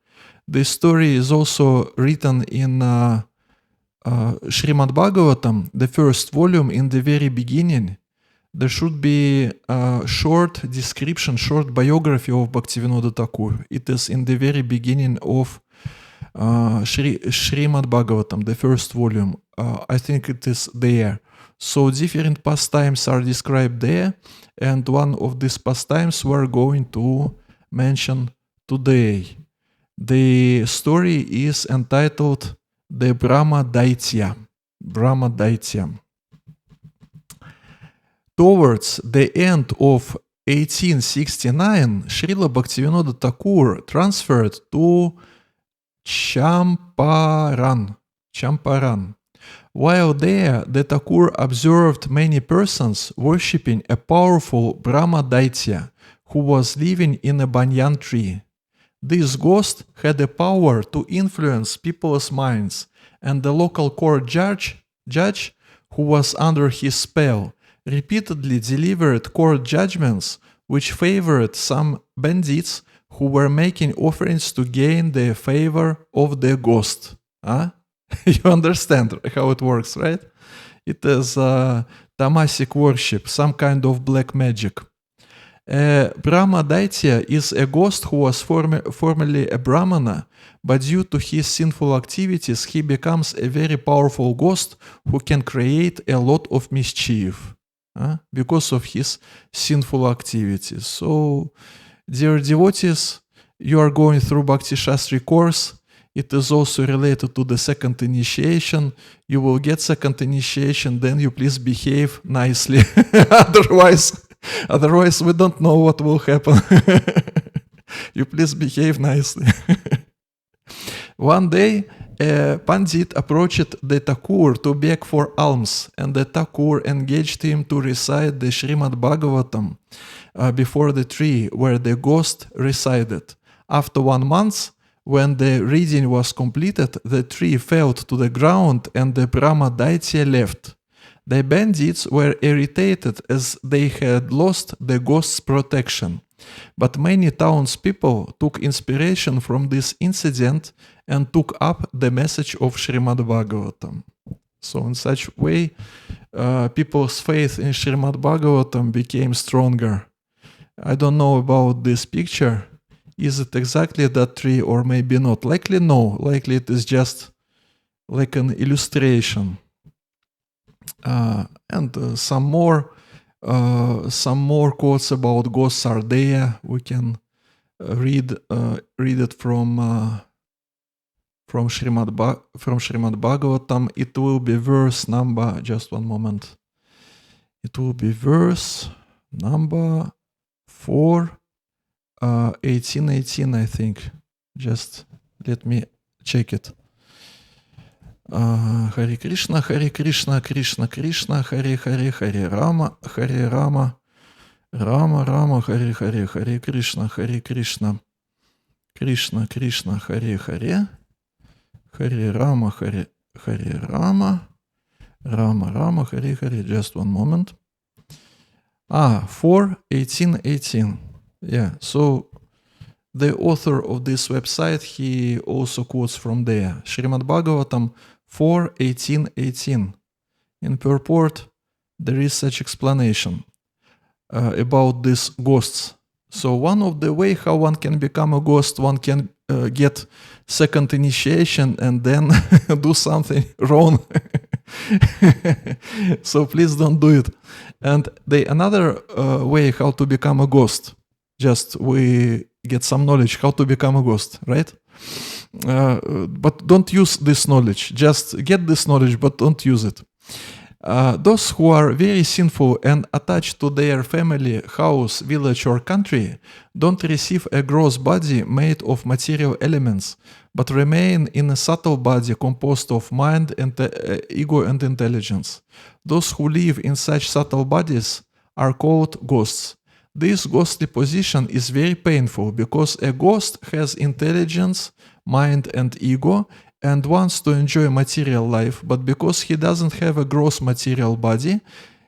This story is also written in Srimad Bhagavatam, the first volume. In the very beginning, there should be a short description, short biography of Bhaktivinoda Thakur. It is in the very beginning of Srimad Bhagavatam, the first volume. I think it is there. So different pastimes are described there, and one of these pastimes we're going to mention today. The story is entitled The Brahma Daitya. Brahma Daitya. Towards the end of 1869, Srila Bhaktivinoda Thakur transferred to Champaran. While there, the Thakur observed many persons worshipping a powerful Brahma Daitya who was living in a banyan tree. This ghost had the power to influence people's minds, and the local court judge, who was under his spell, repeatedly delivered court judgments which favored some bandits who were making offerings to gain the favor of the ghost. You understand how it works, right? It is tamasic worship, some kind of black magic. Brahma Daitya is a ghost who was formerly a Brahmana, but due to his sinful activities, he becomes a very powerful ghost who can create a lot of mischief because of his sinful activities. So, dear devotees, you are going through Bhakti Shastri course. It is also related to the second initiation. You will get second initiation, then you please behave nicely. Otherwise, we don't know what will happen. You please behave nicely. One day, a Pandit approached the Thakur to beg for alms, and the Thakur engaged him to recite the Srimad Bhagavatam before the tree where the ghost resided. After 1 month, when the reading was completed, the tree fell to the ground and the Brahma Daitya left. The bandits were irritated as they had lost the ghost's protection. But many townspeople took inspiration from this incident and took up the message of Srimad Bhagavatam. So in such way, people's faith in Srimad Bhagavatam became stronger. I don't know about this picture. Is it exactly that tree or maybe not? Likely no. Likely it is just like an illustration. And some more quotes about ghosts are there. We can read it from Srimad Bhagavatam. It will be verse number. Just one moment. It will be verse number 4. 1818, I think. Just let me check it. Харе Кришна, Кришна Кришна, Харе Харе, Харе Рама, Рама Рама, Харе Харе, Харе Кришна, Кришна Кришна, Харе Харе, Харе Рама, Харе Рама, Рама, Харе Харе. Just one moment. 4:18:18. Yeah, so the author of this website, he also quotes from there. Srimad Bhagavatam 4:18:18. In purport, there is such explanation about these ghosts. So one of the way how one can become a ghost, one can get second initiation and then do something wrong. So please don't do it. And another way how to become a ghost, just we get some knowledge how to become a ghost, right? But don't use this knowledge. Just get this knowledge, but don't use it. Those who are very sinful and attached to their family, house, village, or country don't receive a gross body made of material elements, but remain in a subtle body composed of mind and ego and intelligence. Those who live in such subtle bodies are called ghosts. This ghostly position is very painful because a ghost has intelligence, mind, and ego, and wants to enjoy material life, but because he doesn't have a gross material body,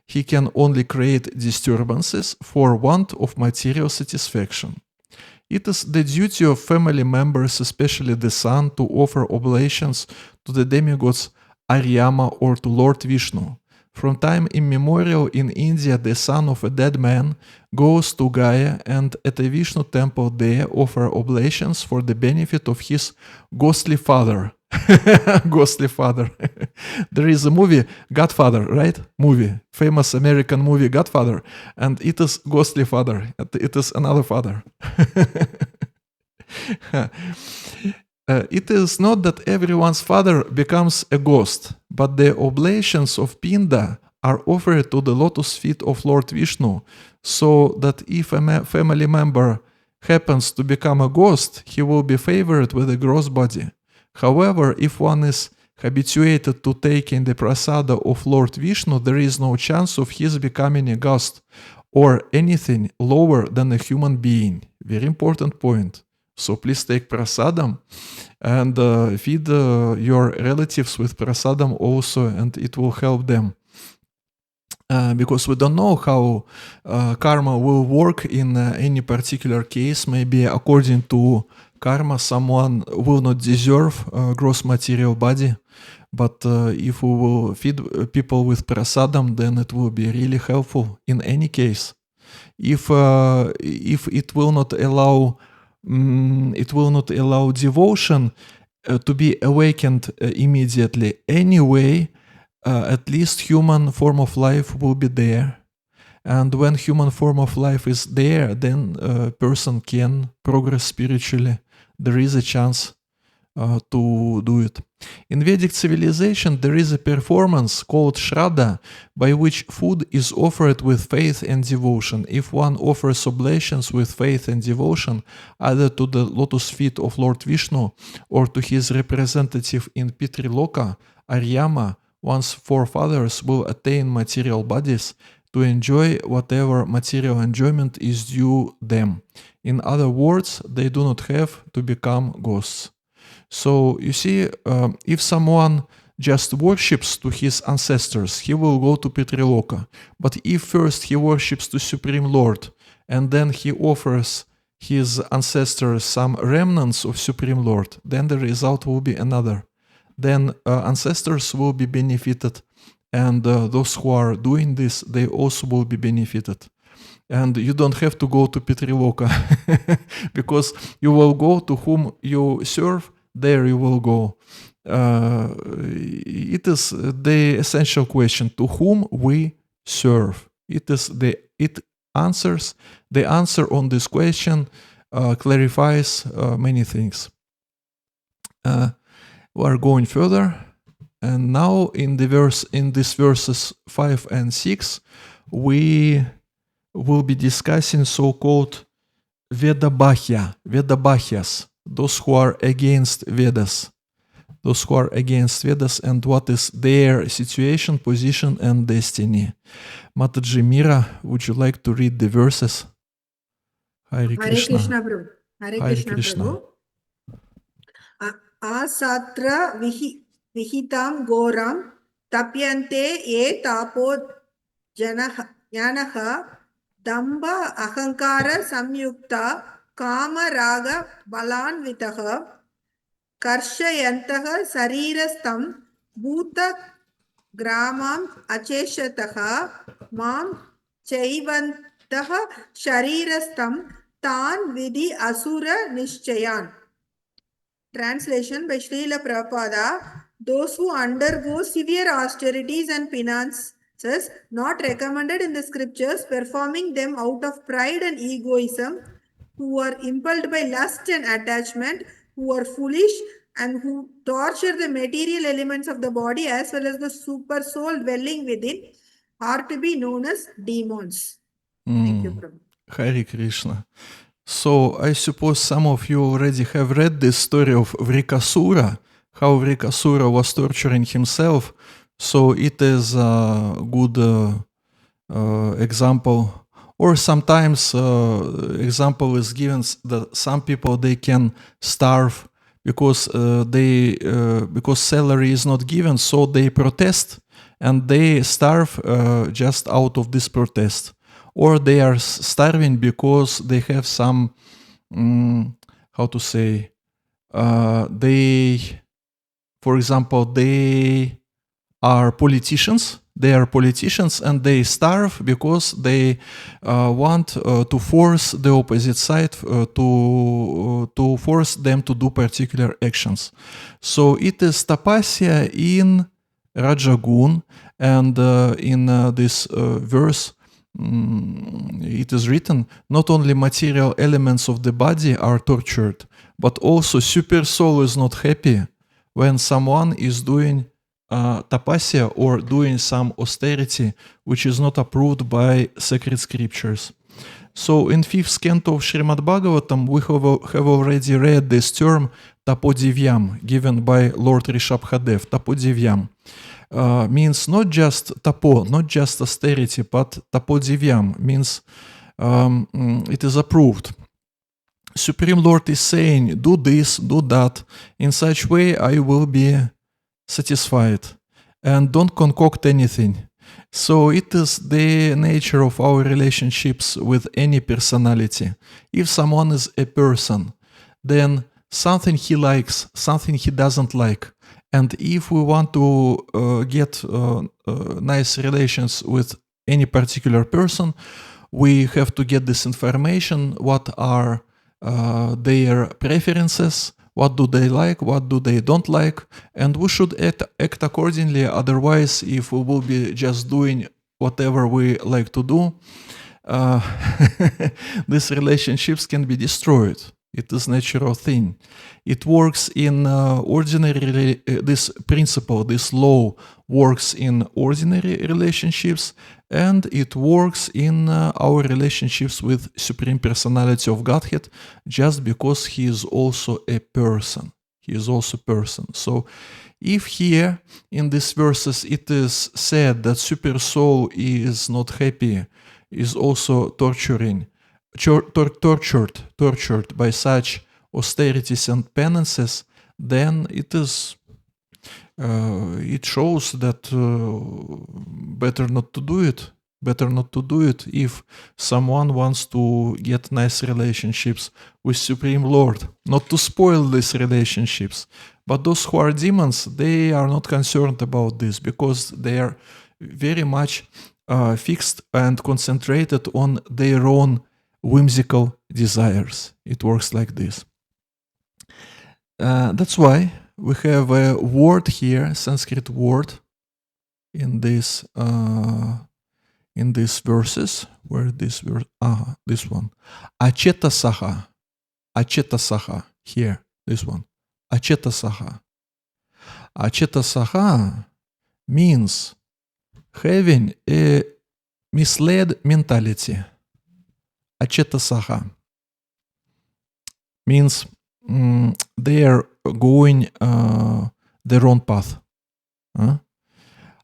he can only create disturbances for want of material satisfaction. It is the duty of family members, especially the son, to offer oblations to the demigods Aryama or to Lord Vishnu. From time immemorial in India, the son of a dead man goes to Gaya and at a Vishnu temple there offer oblations for the benefit of his ghostly father. Ghostly father. There is a movie, Godfather, right? Movie, famous American movie, Godfather, and it is ghostly father. It is another father. It is not that everyone's father becomes a ghost, but the oblations of Pinda are offered to the lotus feet of Lord Vishnu, so that if a family member happens to become a ghost, he will be favored with a gross body. However, if one is habituated to taking the prasada of Lord Vishnu, there is no chance of his becoming a ghost or anything lower than a human being. Very important point. So please take prasadam and feed your relatives with prasadam also, and it will help them. Because we don't know how karma will work in any particular case. Maybe according to karma, someone will not deserve a gross material body. But if we will feed people with prasadam, then it will be really helpful in any case. If it will not allow devotion to be awakened immediately anyway, at least human form of life will be there. And when human form of life is there, then a person can progress spiritually. There is a chance to do it. In Vedic civilization, there is a performance called Shraddha, by which food is offered with faith and devotion. If one offers oblations with faith and devotion, either to the lotus feet of Lord Vishnu or to his representative in Pitriloka, Aryama, one's forefathers will attain material bodies to enjoy whatever material enjoyment is due them. In other words, they do not have to become ghosts. So you see, if someone just worships to his ancestors, he will go to Pitriloka. But if first he worships to Supreme Lord, and then he offers his ancestors some remnants of Supreme Lord, then the result will be another. Then ancestors will be benefited, and those who are doing this, they also will be benefited. And you don't have to go to Pitriloka, because you will go to whom you serve, there you will go. It is the essential question, to whom we serve. The answer on this question clarifies many things. We are going further, and now in these verses 5 and 6, we will be discussing so-called Vedabahyas, those who are against Vedas. those who are against Vedas, and what is their situation, position, and destiny. Mataji Mira, would you like to read the verses? Hare Hare Krishna. Krishna Prabhu. Hare Krishna Prabhu. Asatra vihitam goram tapyante ye tapo janaha damba ahankara samyukta kama raga balanvitaha karshayantah sarirastam bhuta gramam acheshataha mam chaivantah sharirastam tan vidhi asura nishchayan. Translation by Srila Prabhupada. Those who undergo severe austerities and penances not recommended in the scriptures, performing them out of pride and egoism, who are impelled by lust and attachment, who are foolish, and who torture the material elements of the body as well as the super soul dwelling within, are to be known as demons. Thank you, Prabhu. Hare Krishna. So I suppose some of you already have read this story of Vrikasura, how Vrikasura was torturing himself. So it is a good example. Or sometimes example is given that some people, they can starve because because salary is not given, so they protest and they starve just out of this protest. Or they are starving because they have some, how to say, for example, they are politicians. They are politicians and they starve because they want to force the opposite side to force them to do particular actions. So it is tapasya in Rajagun, and in this verse, it is written, not only material elements of the body are tortured, but also super soul is not happy when someone is doing tapasya or doing some austerity which is not approved by sacred scriptures. So in 5th canto of Srimad Bhagavatam, we have already read this term tapodivyam, given by Lord Rishabhadev. Tapodivyam means not just tapo, not just austerity, but tapodivyam means it is approved. Supreme Lord is saying, do this, do that. In such way, I will be satisfied. And don't concoct anything. So it is the nature of our relationships with any personality. If someone is a person, then something he likes, something he doesn't like. And if we want to get nice relations with any particular person, we have to get this information, what are their preferences, what do they like, what do they don't like, and we should act accordingly. Otherwise, if we will be just doing whatever we like to do, these relationships can be destroyed. It is natural thing. It works in ordinary, this principle, this law works in ordinary relationships, and it works in our relationships with Supreme Personality of Godhead, just because he is also a person. He is also a person. So if here in these verses it is said that Super Soul is not happy, is also tortured by such austerities and penances, then it is it shows that better not to do it. Better not to do it if someone wants to get nice relationships with Supreme Lord. Not to spoil these relationships. But those who are demons, they are not concerned about this because they are very much fixed and concentrated on their own whimsical desires. It works like this. That's why we have a word here, Sanskrit word, in these verses. Where this verse? This one. Achetasaha. Achetasaha. Here, this one. Achetasaha. Achetasaha means having a misled mentality. Achetasaha means they are going, the wrong path.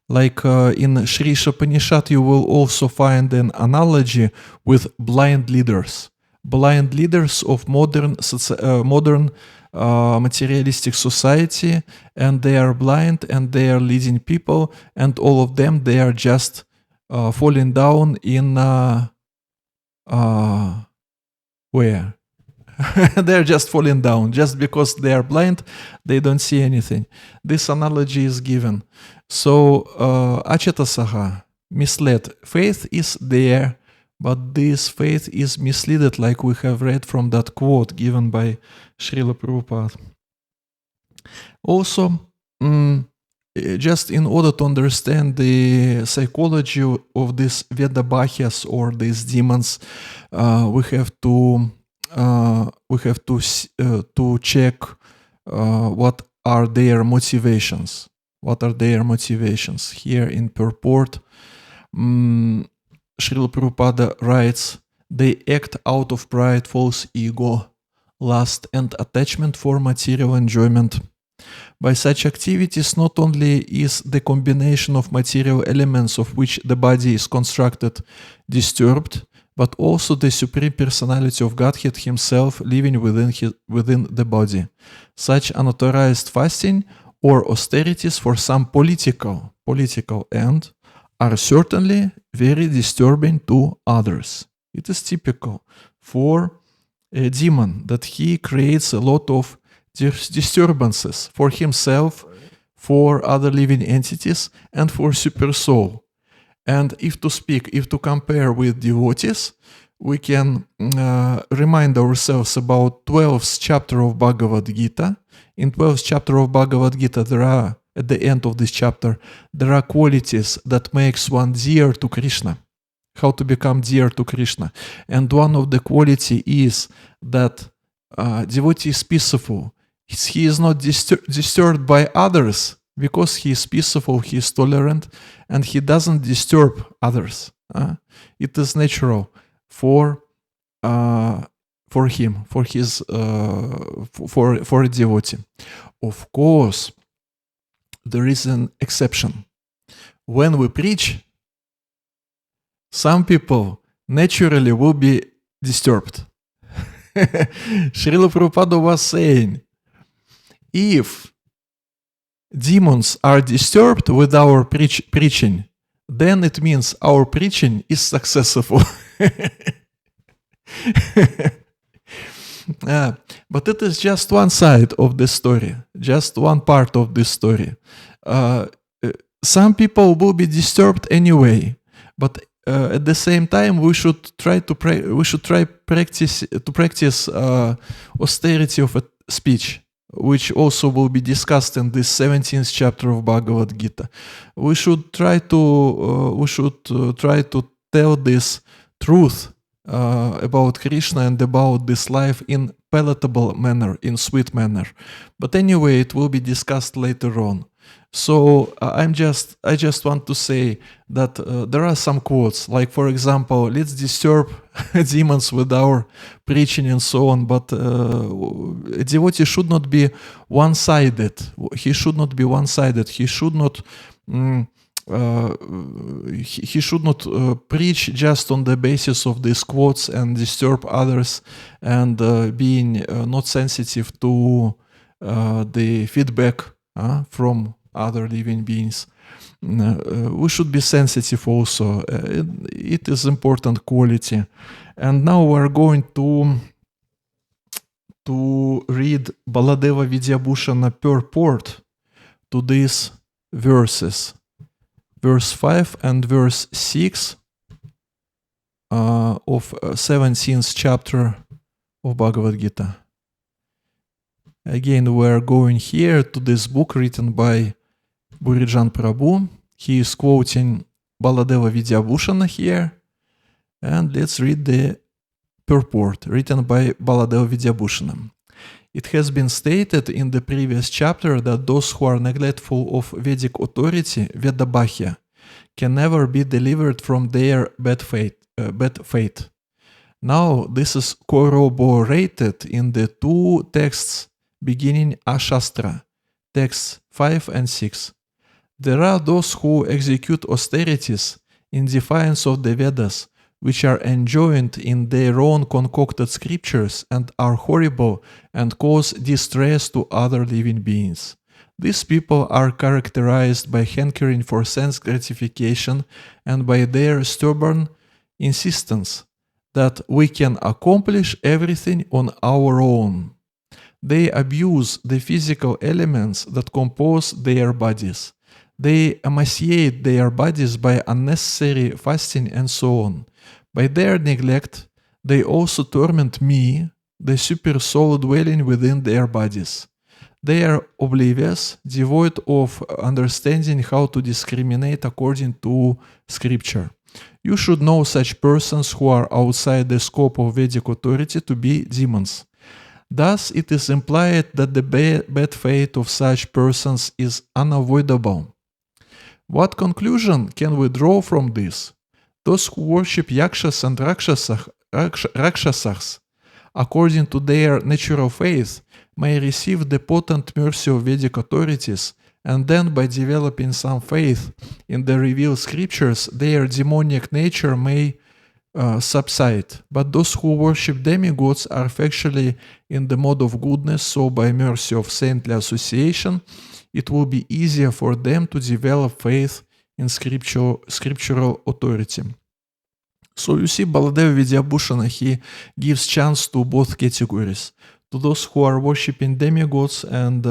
Like in Sri Upanishad, you will also find an analogy with blind leaders. Blind leaders of modern materialistic society, and they are blind and they are leading people, and all of them, they are just falling down in where? They're just falling down. Just because they are blind, they don't see anything. This analogy is given. So, Achatasaha, misled. Faith is there, but this faith is misleaded, like we have read from that quote given by Srila Prabhupada. Also, just in order to understand the psychology of these Vedabahyas or these demons, we have to check what are their motivations. What are their motivations? Here in purport, Srila Prabhupada writes, they act out of pride, false ego, lust, and attachment for material enjoyment. By such activities, not only is the combination of material elements of which the body is constructed disturbed, but also the Supreme Personality of Godhead Himself living within the body. Such unauthorized fasting or austerities for some political end are certainly very disturbing to others. It is typical for a demon that he creates a lot of disturbances for himself, for other living entities, and for super soul. And if to compare with devotees, we can remind ourselves about 12th chapter of Bhagavad Gita. In 12th chapter of Bhagavad Gita, there are, at the end of this chapter, there are qualities that makes one dear to Krishna. How to become dear to Krishna. And one of the quality is that devotee is peaceful. He is not disturbed by others because he is peaceful, he is tolerant, and he doesn't disturb others. It is natural for him, for a devotee. Of course, there is an exception. When we preach, some people naturally will be disturbed. Srila Prabhupada was saying, if demons are disturbed with our preaching, then it means our preaching is successful. But it is just one side of the story, just one part of this story. Some people will be disturbed anyway, but at the same time, we should try to practice austerity of speech, which also will be discussed in this 17th chapter of Bhagavad Gita. We should try to tell this truth about Krishna and about this life in palatable manner, in sweet manner. But anyway, it will be discussed later on. So I just want to say that there are some quotes, like for example, let's disturb demons with our preaching and so on. But a devotee should not be one-sided. He should not be one-sided. He should not. He should not preach just on the basis of these quotes and disturb others, and being not sensitive to the feedback from other living beings. We should be sensitive also. It is important quality. And now we're going to read Baladeva Vidyabhushana purport to these verses. Verse 5 and verse 6 of 17th chapter of Bhagavad Gita. Again, we're going here to this book written by Burijan Prabhu. He is quoting Baladeva Vidyabhushana here. And let's read the purport written by Baladeva Vidyabhushana. It has been stated in the previous chapter that those who are neglectful of Vedic authority, Vedabhya, can never be delivered from their bad fate. Now, this is corroborated in the two texts beginning Ashastra, Texts 5 and 6. There are those who execute austerities in defiance of the Vedas, which are enjoined in their own concocted scriptures and are horrible and cause distress to other living beings. These people are characterized by hankering for sense gratification and by their stubborn insistence that we can accomplish everything on our own. They abuse the physical elements that compose their bodies. They emaciate their bodies by unnecessary fasting and so on. By their neglect, they also torment me, the super soul dwelling within their bodies. They are oblivious, devoid of understanding how to discriminate according to scripture. You should know such persons who are outside the scope of Vedic authority to be demons. Thus, it is implied that the bad fate of such persons is unavoidable. What conclusion can we draw from this? Those who worship yakshas and rakshasas, according to their natural faith, may receive the potent mercy of Vedic authorities, and then by developing some faith in the revealed scriptures, their demoniac nature may subside. But those who worship demigods are factually in the mode of goodness, so by mercy of saintly association, it will be easier for them to develop faith in scriptural authority. So you see, Baladeva Vidyabhushana, he gives chance to both categories, to those who are worshipping demigods and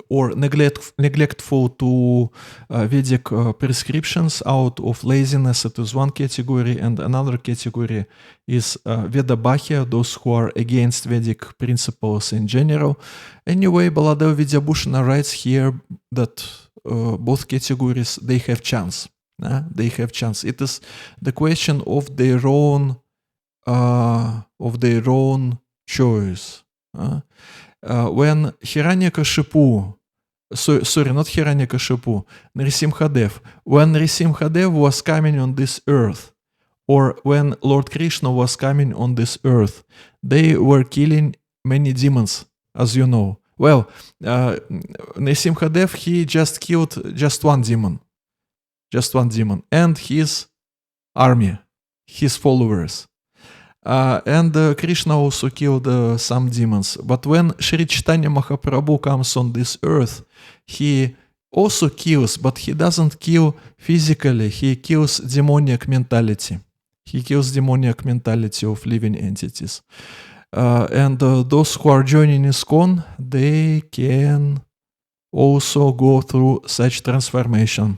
or neglectful to Vedic prescriptions out of laziness. It is one category, and another category is Vedabhya, those who are against Vedic principles in general. Anyway, Baladeva Vidyabhushana writes here that both categories, they have chance. They have chance. It is the question of their own choice. When Hiranyakashipu, sorry, not Hiranyakashipu, Nrisimhadev, when Nrisimhadev was coming on this earth, or when Lord Krishna was coming on this earth, they were killing many demons, as you know. Well, Nrisimhadev, he just killed just one demon, and his army, his followers. And Krishna also killed some demons. But when Sri Chaitanya Mahaprabhu comes on this earth, he also kills, but he doesn't kill physically. He kills demoniac mentality. He kills demoniac mentality of living entities. And those who are joining ISKCON, they can also go through such transformation.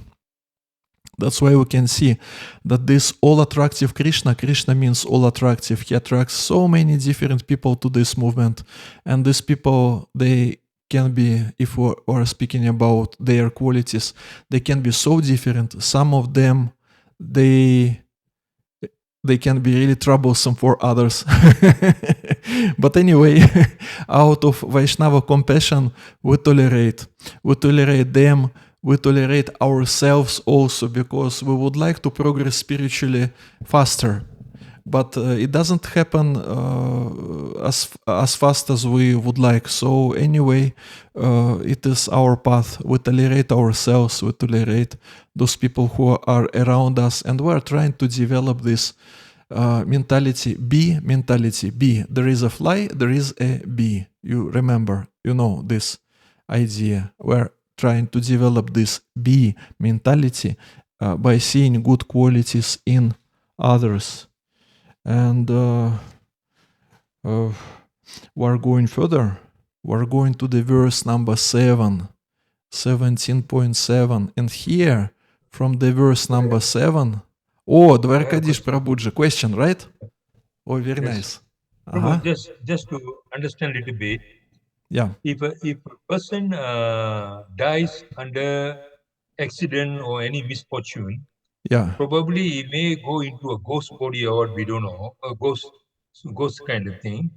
That's why we can see that this all-attractive Krishna means all-attractive. He attracts so many different people to this movement. And these people, they can be, if we are speaking about their qualities, they can be so different. Some of them, they can be really troublesome for others. But anyway, out of Vaishnava compassion, we tolerate them. We tolerate ourselves also, because we would like to progress spiritually faster. But it doesn't happen as fast as we would like. So anyway, it is our path. We tolerate ourselves. We tolerate those people who are around us. And we are trying to develop this mentality, bee mentality. Bee. There is a fly, there is a bee. You remember, you know this idea. We're trying to develop this bee mentality by seeing good qualities in others. And we're going further. We're going to the verse number 7, 17.7. And here, from the verse number 7, Dwarkadish Prabhuji, question, right? Oh, very nice. Prabhu, just to understand a little bit, yeah. If a person dies under accident or any misfortune, yeah, probably he may go into a ghost body or we don't know, a ghost kind of thing.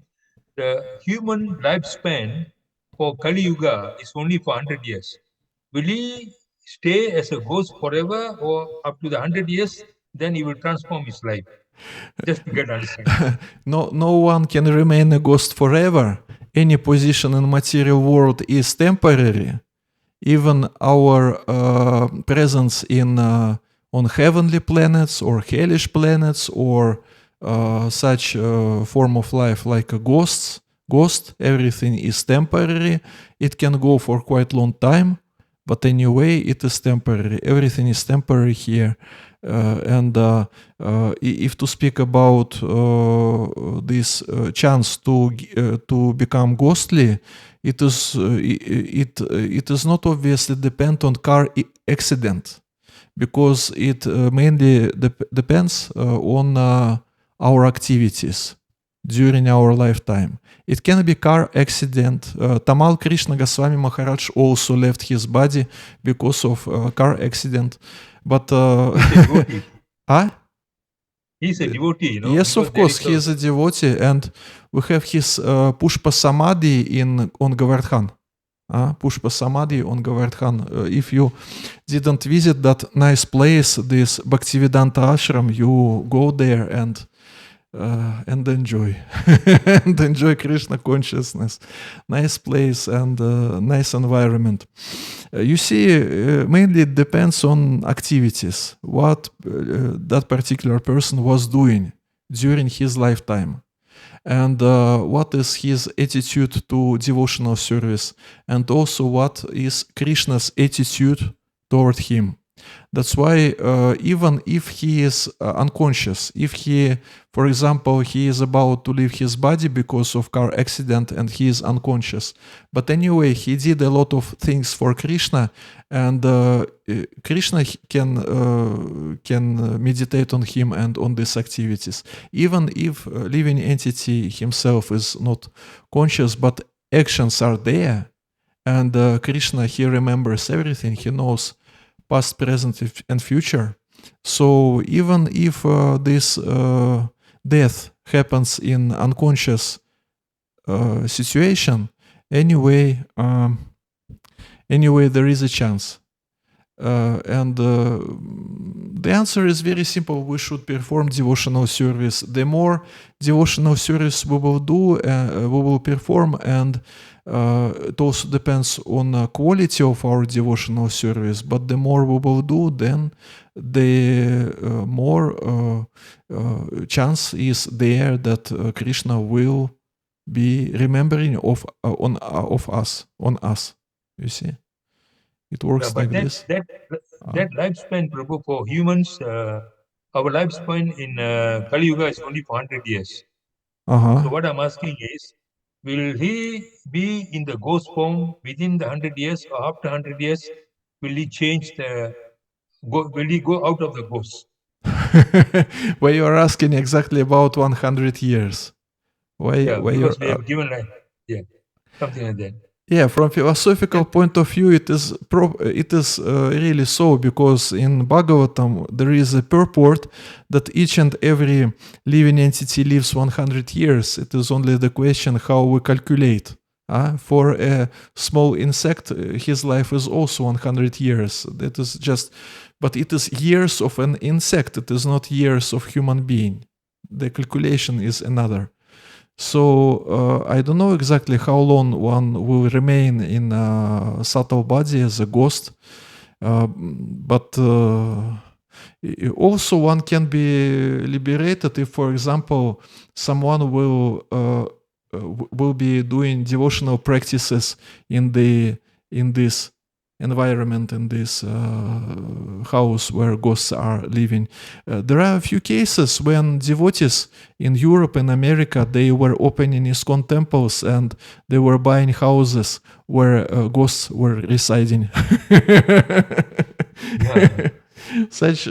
The human lifespan for Kali Yuga is only for 100 years. Will he stay as a ghost forever, or up to the 100 years, then he will transform his life? Just to get understanding. No one can remain a ghost forever. Any position in material world is temporary. Even our presence in on heavenly planets or hellish planets or such form of life like a ghost, everything is temporary. It can go for quite long time, but anyway, it is temporary. Everything is temporary here. And if to speak about this chance to become ghostly, it is not obviously depend on car accident, because it mainly depends on our activities during our lifetime. It can be car accident. Tamal Krishna Goswami Maharaj also left his body because of car accident. But He's a devotee, you know. Yes, of course, he is a devotee, and we have his Pushpa Samadhi on Govardhan. Pushpa Samadhi on Govardhan. If you didn't visit that nice place, this Bhaktivedanta ashram, you go there and enjoy and enjoy Krishna consciousness. Nice place and nice environment. You see, mainly it depends on activities, what that particular person was doing during his lifetime, and what is his attitude to devotional service, and also what is Krishna's attitude toward him. That's why even if he is unconscious, if he, for example, he is about to leave his body because of car accident and he is unconscious, but anyway, he did a lot of things for Krishna, and Krishna can meditate on him and on these activities. Even if living entity himself is not conscious, but actions are there, and Krishna, he remembers everything, he knows past, present, and future. So even if this death happens in unconscious situation, anyway, there is a chance. And the answer is very simple. We should perform devotional service. The more devotional service we will do, we will perform, and it also depends on the quality of our devotional service. But the more we will do, then the more chance is there that Krishna will be remembering of us. You see, it works like this. That lifespan, Prabhu, for humans, our lifespan in Kali Yuga is only 400 years. So what I'm asking is, will he be in the ghost form within the 100 years, or after 100 years, will he change will he go out of the ghost? Why you are asking exactly about 100 years? Because we have given something like that. Yeah, from philosophical point of view, it is really so, because in Bhagavatam there is a purport that each and every living entity lives 100 years. It is only the question how we calculate. For a small insect, his life is also 100 years. That is just, but it is years of an insect. It is not years of human being. The calculation is another. So I don't know exactly how long one will remain in a subtle body as a ghost, but also one can be liberated if, for example, someone will be doing devotional practices in this environment, in this house where ghosts are living. There are a few cases when devotees in Europe and America, they were opening ISKCON temples and they were buying houses where ghosts were residing. Such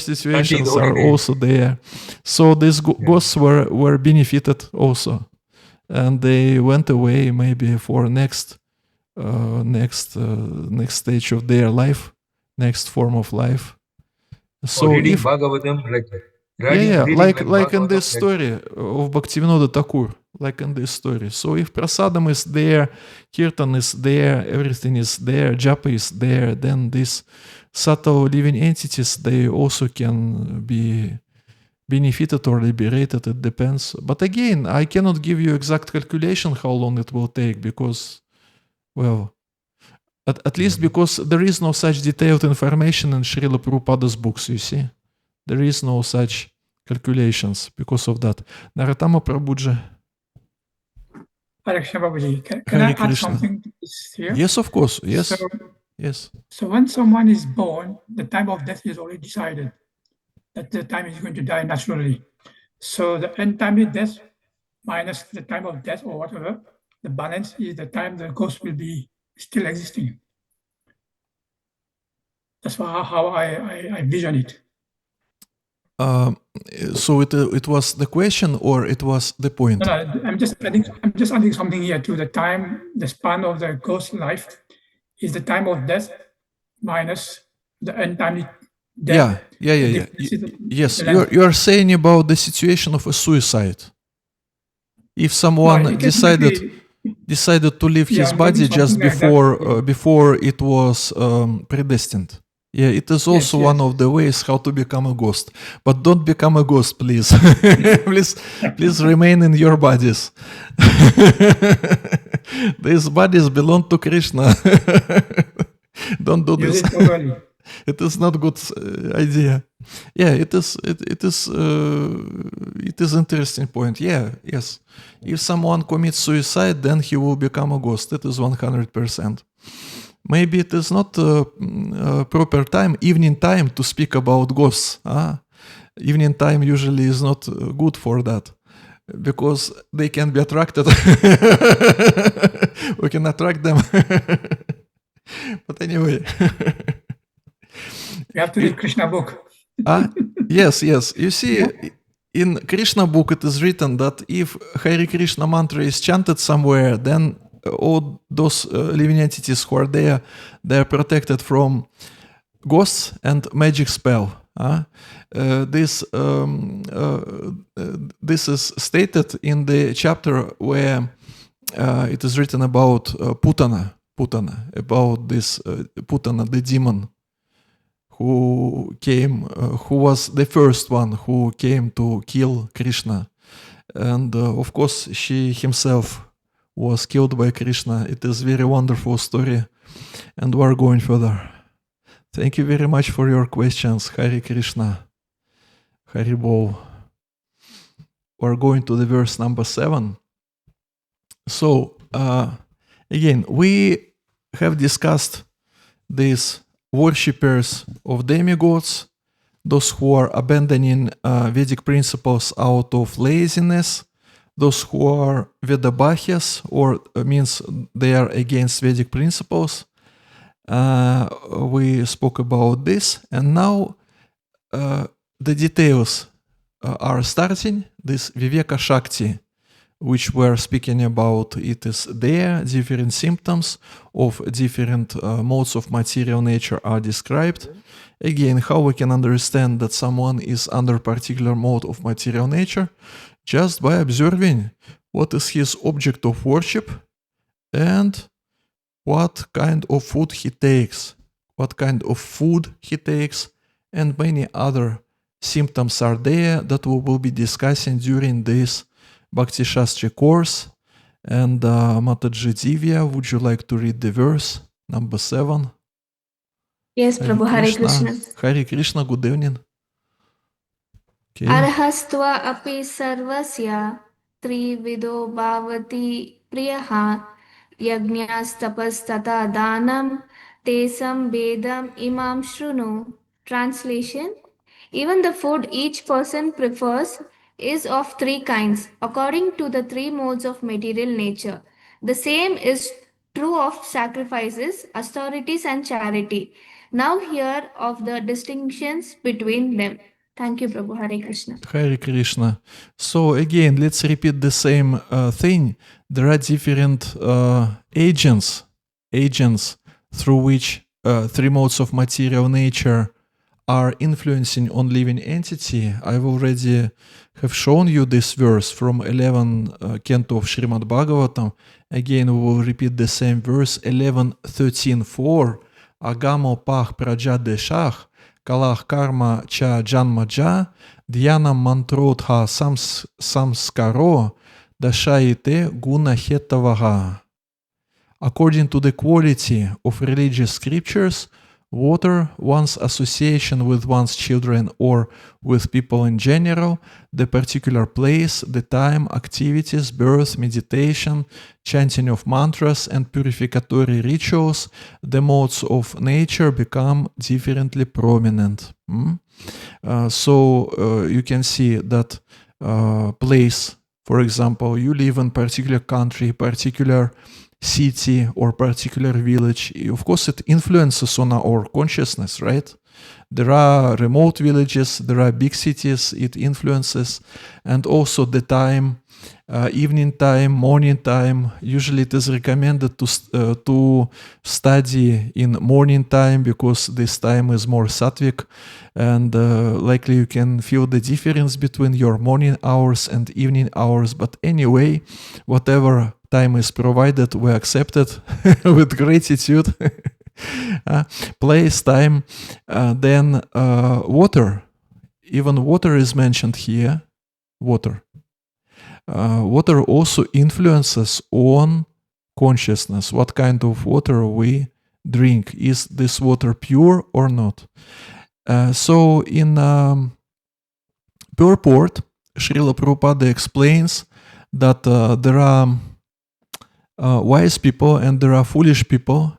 situations are also there. So these ghosts were benefited also, and they went away maybe for next stage of their life, next form of life. So reading Bhagavatam, like in this story of Bhaktivinoda Thakur, like in this story. So if prasadam is there, kirtan is there, everything is there, japa is there, then these subtle living entities, they also can be benefited or liberated, it depends. But again, I cannot give you exact calculation how long it will take because, well, at least because there is no such detailed information in Srila Prabhupada's books, you see. There is no such calculations because of that. Narottama Prabhuji. Hare Krishna Prabhuji, can Hare I add Krishna. something to this here? Yes, of course. Yes. So, Yes. so when someone is born, the time of death is already decided. That the time is going to die naturally. So the untimely death minus the time of death or whatever, the balance is the time the ghost will be still existing. That's how I vision it. So it was the question or it was the point? No, I'm just adding something here to the time, the span of the ghost life is the time of death minus the untimely death. Yeah. Yes, you are saying about the situation of a suicide. If someone decided to leave his body just before it was predestined. Yeah, it is also one of the ways how to become a ghost. But don't become a ghost, please. please remain in your bodies. These bodies belong to Krishna. Don't do this. It is not good idea. Yeah, it is interesting point. Yeah, yes. If someone commits suicide, then he will become a ghost. It is 100%. Maybe it is not proper time, evening time, to speak about ghosts. Evening time usually is not good for that because they can be attracted. We can attract them. But anyway. You have to read Krishna book. Yes. You see, in Krishna book it is written that if Hare Krishna mantra is chanted somewhere, then all those living entities who are there, they are protected from ghosts and magic spell. This is stated in the chapter where it is written about Putana, about this Putana, the demon, who was the first one who came to kill Krishna. And of course, she himself was killed by Krishna. It is a very wonderful story. And we are going further. Thank you very much for your questions. Hare Krishna. Hari Bol. We are going to the verse number 7. So, again, we have discussed these worshippers of demigods, those who are abandoning Vedic principles out of laziness, those who are Vedabahyas, or means they are against Vedic principles. We spoke about this, and now the details are starting. This Viveka Shakti, which we're speaking about, it is there. Different symptoms of different modes of material nature are described. Again, how we can understand that someone is under particular mode of material nature? Just by observing what is his object of worship and what kind of food he takes, and many other symptoms are there that we will be discussing during this Bhakti Shastri course. And Mataji Divya, would you like to read the verse number 7? Yes, Prabhu. Hare Krishna. Hare Krishna, good evening. Okay. Arhastva api sarvasya trivido bhavati priyaha yajñastapastata danam tesam bedam imam shrunu. Translation: even the food each person prefers is of three kinds, according to the three modes of material nature. The same is true of sacrifices, austerities, and charity. Now hear of the distinctions between them. Thank you, Prabhu. Hare Krishna. Hare Krishna. So again, let's repeat the same thing. There are different agents through which three modes of material nature are influencing on living entity. I've already have shown you this verse from 11 canto of Srimad Bhagavatam. Again, we will repeat the same verse, 11:13:4. Agamo pach praja deshach, kalach karma cha janma ja, Dhyanam mantrotha samskaro dashaite guna hetavaha. According to the quality of religious scriptures, water, one's association with one's children or with people in general, the particular place, the time, activities, birth, meditation, chanting of mantras, and purificatory rituals, the modes of nature become differently prominent. So you can see that place, for example, you live in particular country, particular city or particular village, of course it influences on our consciousness, right? There are remote villages, there are big cities, it influences, and also the time, evening time, morning time. Usually it is recommended to study in morning time because this time is more sattvic, and likely you can feel the difference between your morning hours and evening hours. But anyway, whatever time is provided, we accept it with gratitude. Place, time, then water. Even water is mentioned here. Water. Water also influences on consciousness. What kind of water we drink? Is this water pure or not? So in purport, Srila Prabhupada explains that there are wise people and there are foolish people.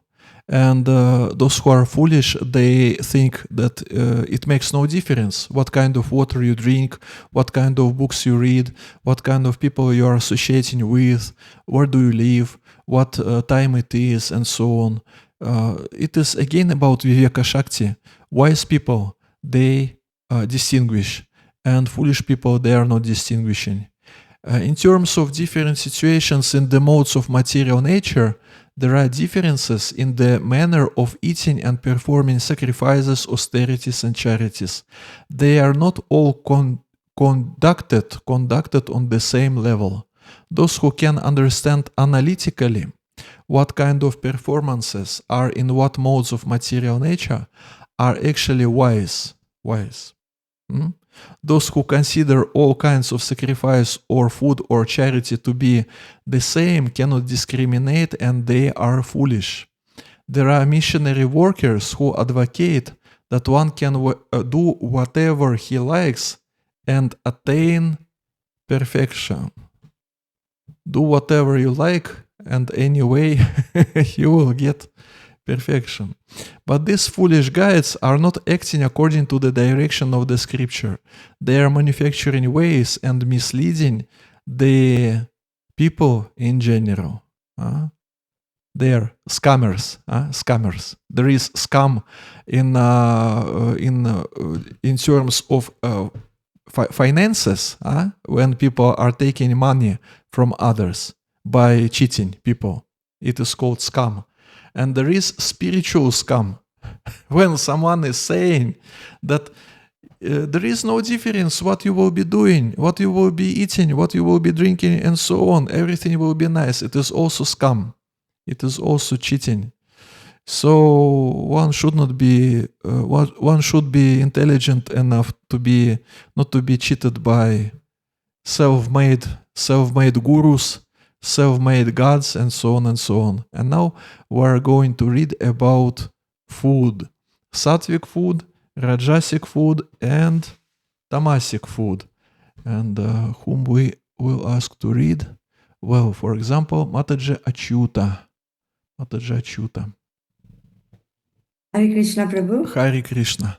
And those who are foolish, they think that it makes no difference what kind of water you drink, what kind of books you read, what kind of people you are associating with, where do you live, what time it is, and so on. It is again about Viveka Shakti. Wise people, they distinguish, and foolish people, they are not distinguishing. In terms of different situations in the modes of material nature, there are differences in the manner of eating and performing sacrifices, austerities, and charities. They are not all conducted on the same level. Those who can understand analytically what kind of performances are in what modes of material nature are actually wise. Those who consider all kinds of sacrifice or food or charity to be the same cannot discriminate, and they are foolish. There are missionary workers who advocate that one can do whatever he likes and attain perfection. Do whatever you like, and anyway, you will get perfection. But these foolish guides are not acting according to the direction of the scripture. They are manufacturing ways and misleading the people in general. They are scammers. Scammers. There is scam in terms of finances. When people are taking money from others by cheating people, it is called scam. And there is spiritual scam. When someone is saying that there is no difference what you will be doing, what you will be eating, what you will be drinking, and so on, everything will be nice. It is also scam. It is also cheating. So one should not be. One should be intelligent enough to be not to be cheated by self-made gurus, self-made gods, and so on and so on. And now we're going to read about food. Sattvic food, Rajasic food, and Tamasic food. And whom we will ask to read? Well, for example, Mataji Achyuta. Hare Krishna Prabhu. Hare Krishna.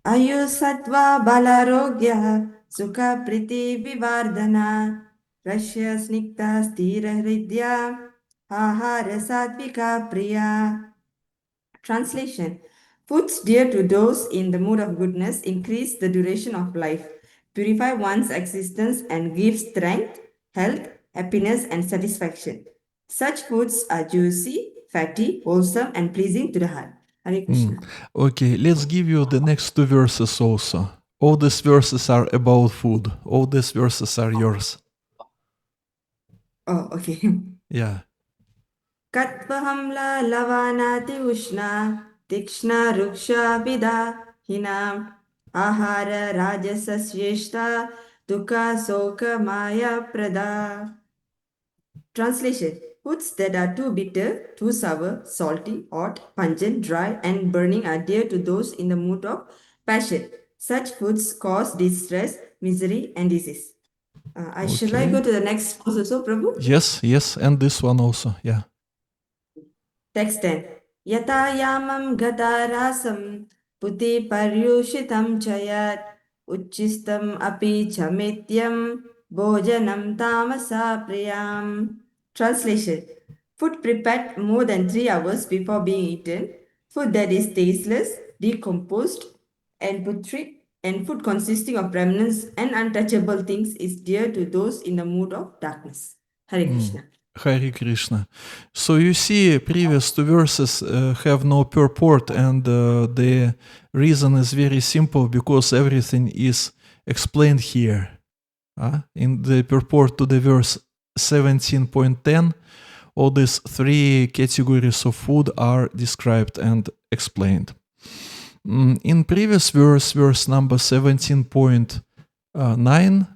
Ayu Sattva Balarogya Sukha Priti Vivardhana Rashya Snikta Sthira Hridya Ahara Sattvika Priya. Translation: Foods dear to those in the mood of goodness increase the duration of life, purify one's existence, and give strength, health, happiness, and satisfaction. Such foods are juicy, fatty, wholesome, and pleasing to the heart. Hare Krishna. Okay, let's give you the next two verses also. All these verses are about food. All these verses are yours. Oh, okay. Yeah. Katvahamla lavanati ushna tikshna ruksha vida hinam Ahara rajasa shreshta dukkha soka maya prada. Translation: foods that are too bitter, too sour, salty, hot, pungent, dry, and burning are dear to those in the mood of passion. Such foods cause distress, misery, and disease. Shall I Okay. go to the next verse also, Prabhu? Yes, and this one also, yeah. Text 10. Yata yamam gata rasam puti paryushitam chayat uchistam api chamityam bhojanam tamasa priyam. Translation: food prepared more than 3 hours before being eaten, food that is tasteless, decomposed, and putrid, and food consisting of remnants and untouchable things is dear to those in the mood of darkness. Hare Krishna. Hare Krishna. So you see, previous two verses have no purport, and the reason is very simple, because everything is explained here. In the purport to the verse 17.10, all these three categories of food are described and explained. In previous verse number 17.9,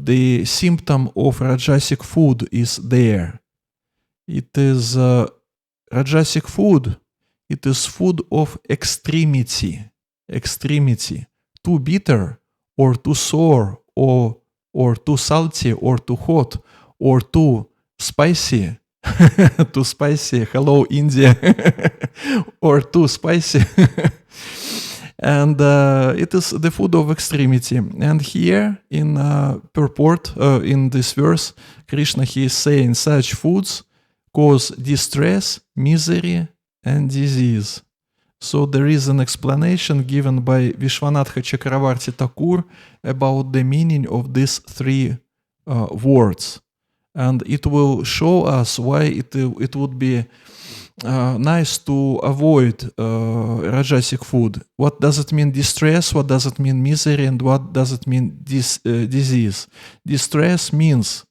the symptom of Rajasic food is there. It is Rajasic food. It is food of extremity. Too bitter, or too sour, or too salty, or too hot, or too spicy. Too spicy. Hello, India. Or too spicy. And it is the food of extremity. And here in purport, in this verse, Krishna, he is saying such foods cause distress, misery, and disease. So there is an explanation given by Vishwanatha Chakravarti Thakur about the meaning of these three words. And it will show us why it would be nice to avoid Rajasic food. What does it mean distress? What does it mean misery? And what does it mean disease? Distress means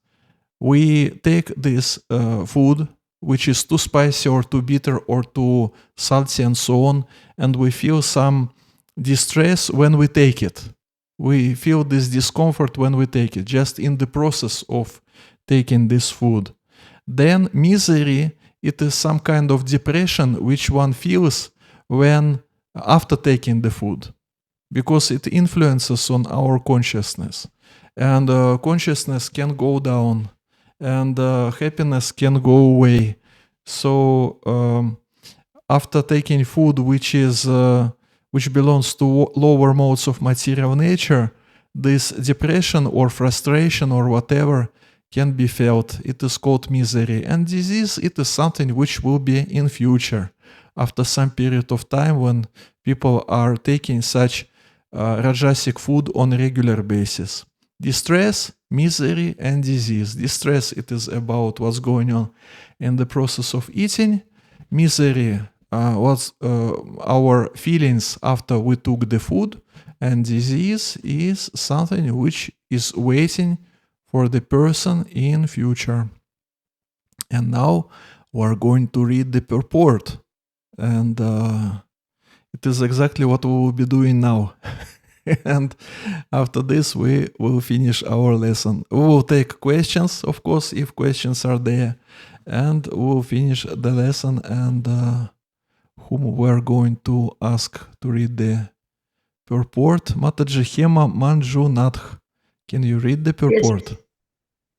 we take this food, which is too spicy or too bitter or too salty and so on, and we feel some distress when we take it. We feel this discomfort when we take it, just in the process of taking this food. Then misery, it is some kind of depression which one feels when after taking the food, because it influences on our consciousness, and consciousness can go down, and happiness can go away. So after taking food which belongs to lower modes of material nature, this depression or frustration or whatever can be felt. It is called misery. And disease, it is something which will be in future, after some period of time when people are taking such Rajasic food on a regular basis. Distress, misery, and disease. Distress, it is about what's going on in the process of eating. Misery, what's our feelings after we took the food. And disease is something which is waiting for the person in future. And now we're going to read the purport. And it is exactly what we will be doing now. And after this, we will finish our lesson. We will take questions, of course, if questions are there. And we will finish the lesson, and whom we are going to ask to read the purport. Mataji Hema Manjunath. Can you read the purport? Yes.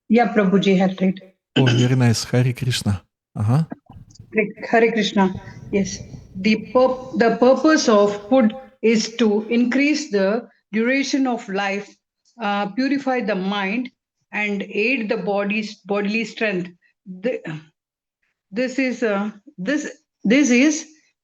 Yeah, Prabhuji had read. Oh, very nice. Hare Krishna. Hare Krishna. Yes. The purpose of food is to increase the duration of life, purify the mind, and aid the body's bodily strength. This is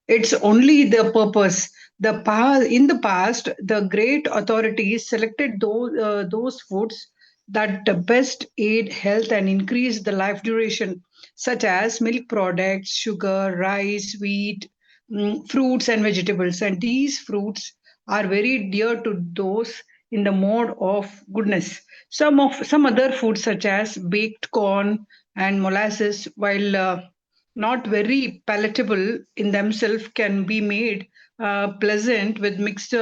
it's only the purpose. In the past, the great authorities selected those foods that best aid health and increase the life duration, such as milk products, sugar, rice, wheat, fruits, and vegetables. And these fruits are very dear to those in the mode of goodness. Some other foods, such as baked corn and molasses, while not very palatable in themselves, can be made pleasant with mixed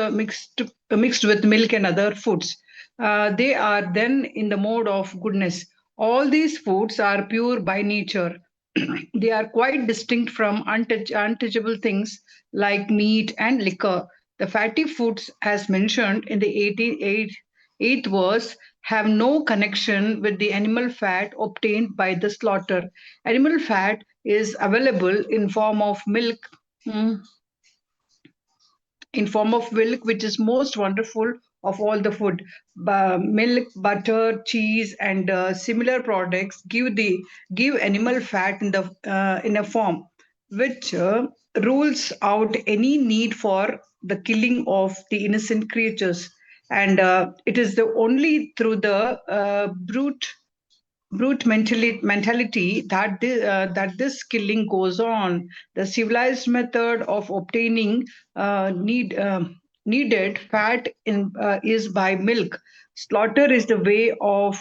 with milk and other foods. They are then in the mode of goodness. All these foods are pure by nature. They are quite distinct from untouchable things like meat and liquor. The fatty foods, as mentioned in the 8th verse, have no connection with the animal fat obtained by the slaughter. Animal fat is available in form of milk, mm, which is most wonderful of all the food. Milk, butter, cheese, and similar products give animal fat in a form which rules out any need for the killing of the innocent creatures. And it is the only through the brute mentality that that this killing goes on. The civilized method of obtaining needed fat is by milk. Slaughter is the way of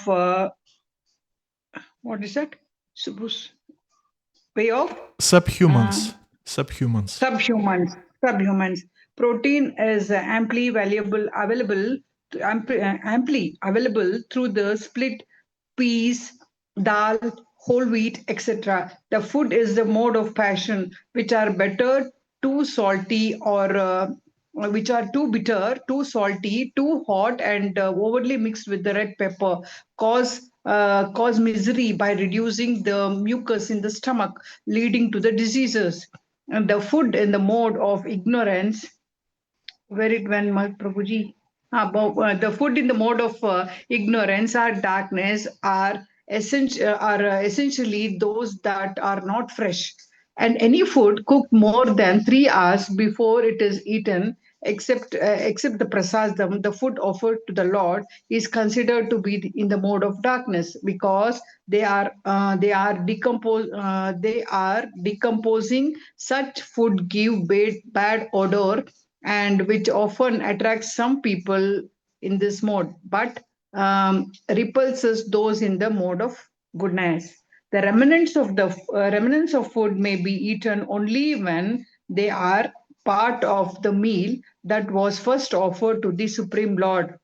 what is that? Suppose way of Subhumans. Subhumans. Subhumans. Protein is amply available through the split peas, dal, whole wheat, etc. The food is the mode of passion, which are better, too salty, or which are too bitter, too salty, too hot, and overly mixed with the red pepper, cause misery by reducing the mucus in the stomach, leading to the diseases. And the food in the mode of ignorance, where it went, Prabhuji? The food in the mode of ignorance or darkness are essentially those that are not fresh. And any food cooked more than 3 hours before it is eaten, except the prasadam, the food offered to the Lord, is considered to be in the mode of darkness, because they are decomposing. Such food give bad odor, and which often attracts some people in this mode, but repulses those in the mode of goodness. The remnants of food may be eaten only when they are part of the meal that was first offered to the Supreme Lord,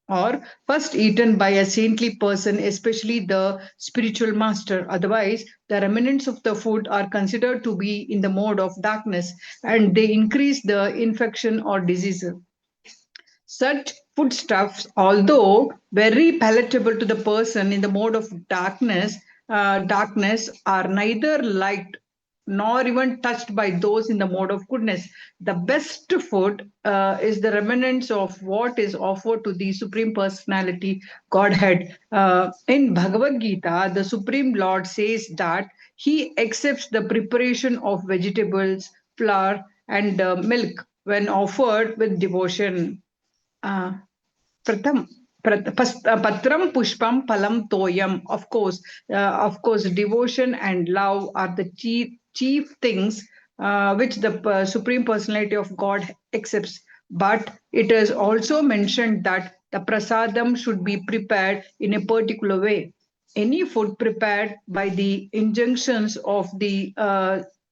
or first eaten by a saintly person, especially the spiritual master. Otherwise, the remnants of the food are considered to be in the mode of darkness, and they increase the infection or disease. Such foodstuffs, although very palatable to the person in the mode of darkness, are neither liked nor even touched by those in the mode of goodness. The best food is the remnants of what is offered to the Supreme Personality Godhead. In Bhagavad Gita, the Supreme Lord says that he accepts the preparation of vegetables, flour, and milk when offered with devotion. Uh, Pratham, Patram Pushpam Palam Toyam. Of course, devotion and love are the chief things which the Supreme Personality of God accepts. But it is also mentioned that the prasadam should be prepared in a particular way. Any food prepared by the injunctions of the